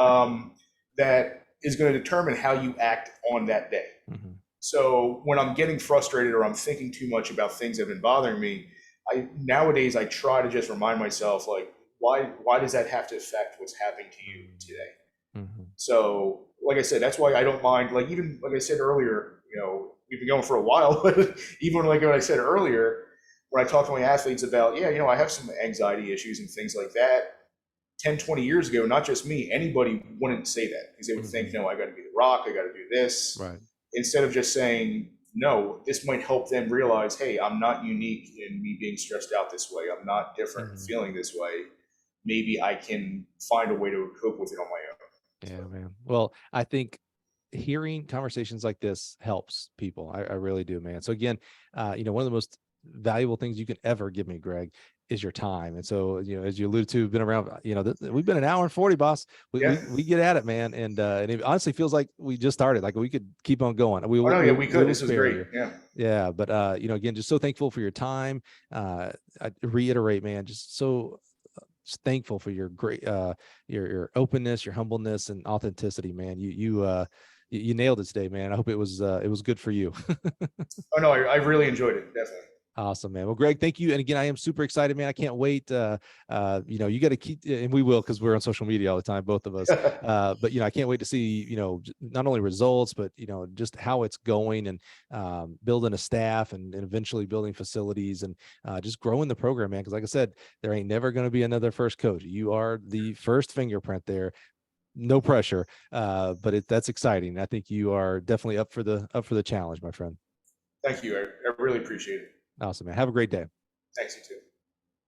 that is going to determine how you act on that day. So when I'm getting frustrated or I'm thinking too much about things that have been bothering me, nowadays I try to just remind myself, like, why does that have to affect what's happening to you today? So like I said, that's why I don't mind, like, even like I said earlier, you know, we've been going for a while, but even like what I said earlier, when I talk to my athletes about, yeah, you know, I have some anxiety issues and things like that, 10, 20 years ago, not just me, anybody wouldn't say that, because they would think, no, I got to be the Rock, I got to do this. Right. Instead of just saying, no, this might help them realize, hey, I'm not unique in me being stressed out this way. I'm not different in feeling this way. Maybe I can find a way to cope with it on my own. Yeah, man. Well, I think hearing conversations like this helps people. I really do, man. So again, you know, one of the most valuable things you can ever give me, Greg, is your time. And so, you know, as you alluded to, been around, you know, we've been an hour and 40, boss. We get at it, man. And it honestly feels like we just started. Like we could keep on going. We could. This was great. Yeah. But, you know, again, just so thankful for your time. I reiterate, man, just so thankful for your great, your openness, your humbleness, and authenticity, man. You nailed it today, man. I hope it was good for you. Oh no, I really enjoyed it. Definitely. Awesome, man. Well, Greg, thank you. And again, I am super excited, man. I can't wait. You know, you got to keep, and we will, because we're on social media all the time, both of us. But, you know, I can't wait to see, you know, not only results, but, you know, just how it's going, and building a staff, and eventually building facilities, and just growing the program, man. Because like I said, there ain't never going to be another first coach. You are the first fingerprint there. No pressure, but that's exciting. I think you are definitely up for the challenge, my friend. Thank you. I really appreciate it. Awesome, man. Have a great day. Thanks, you too.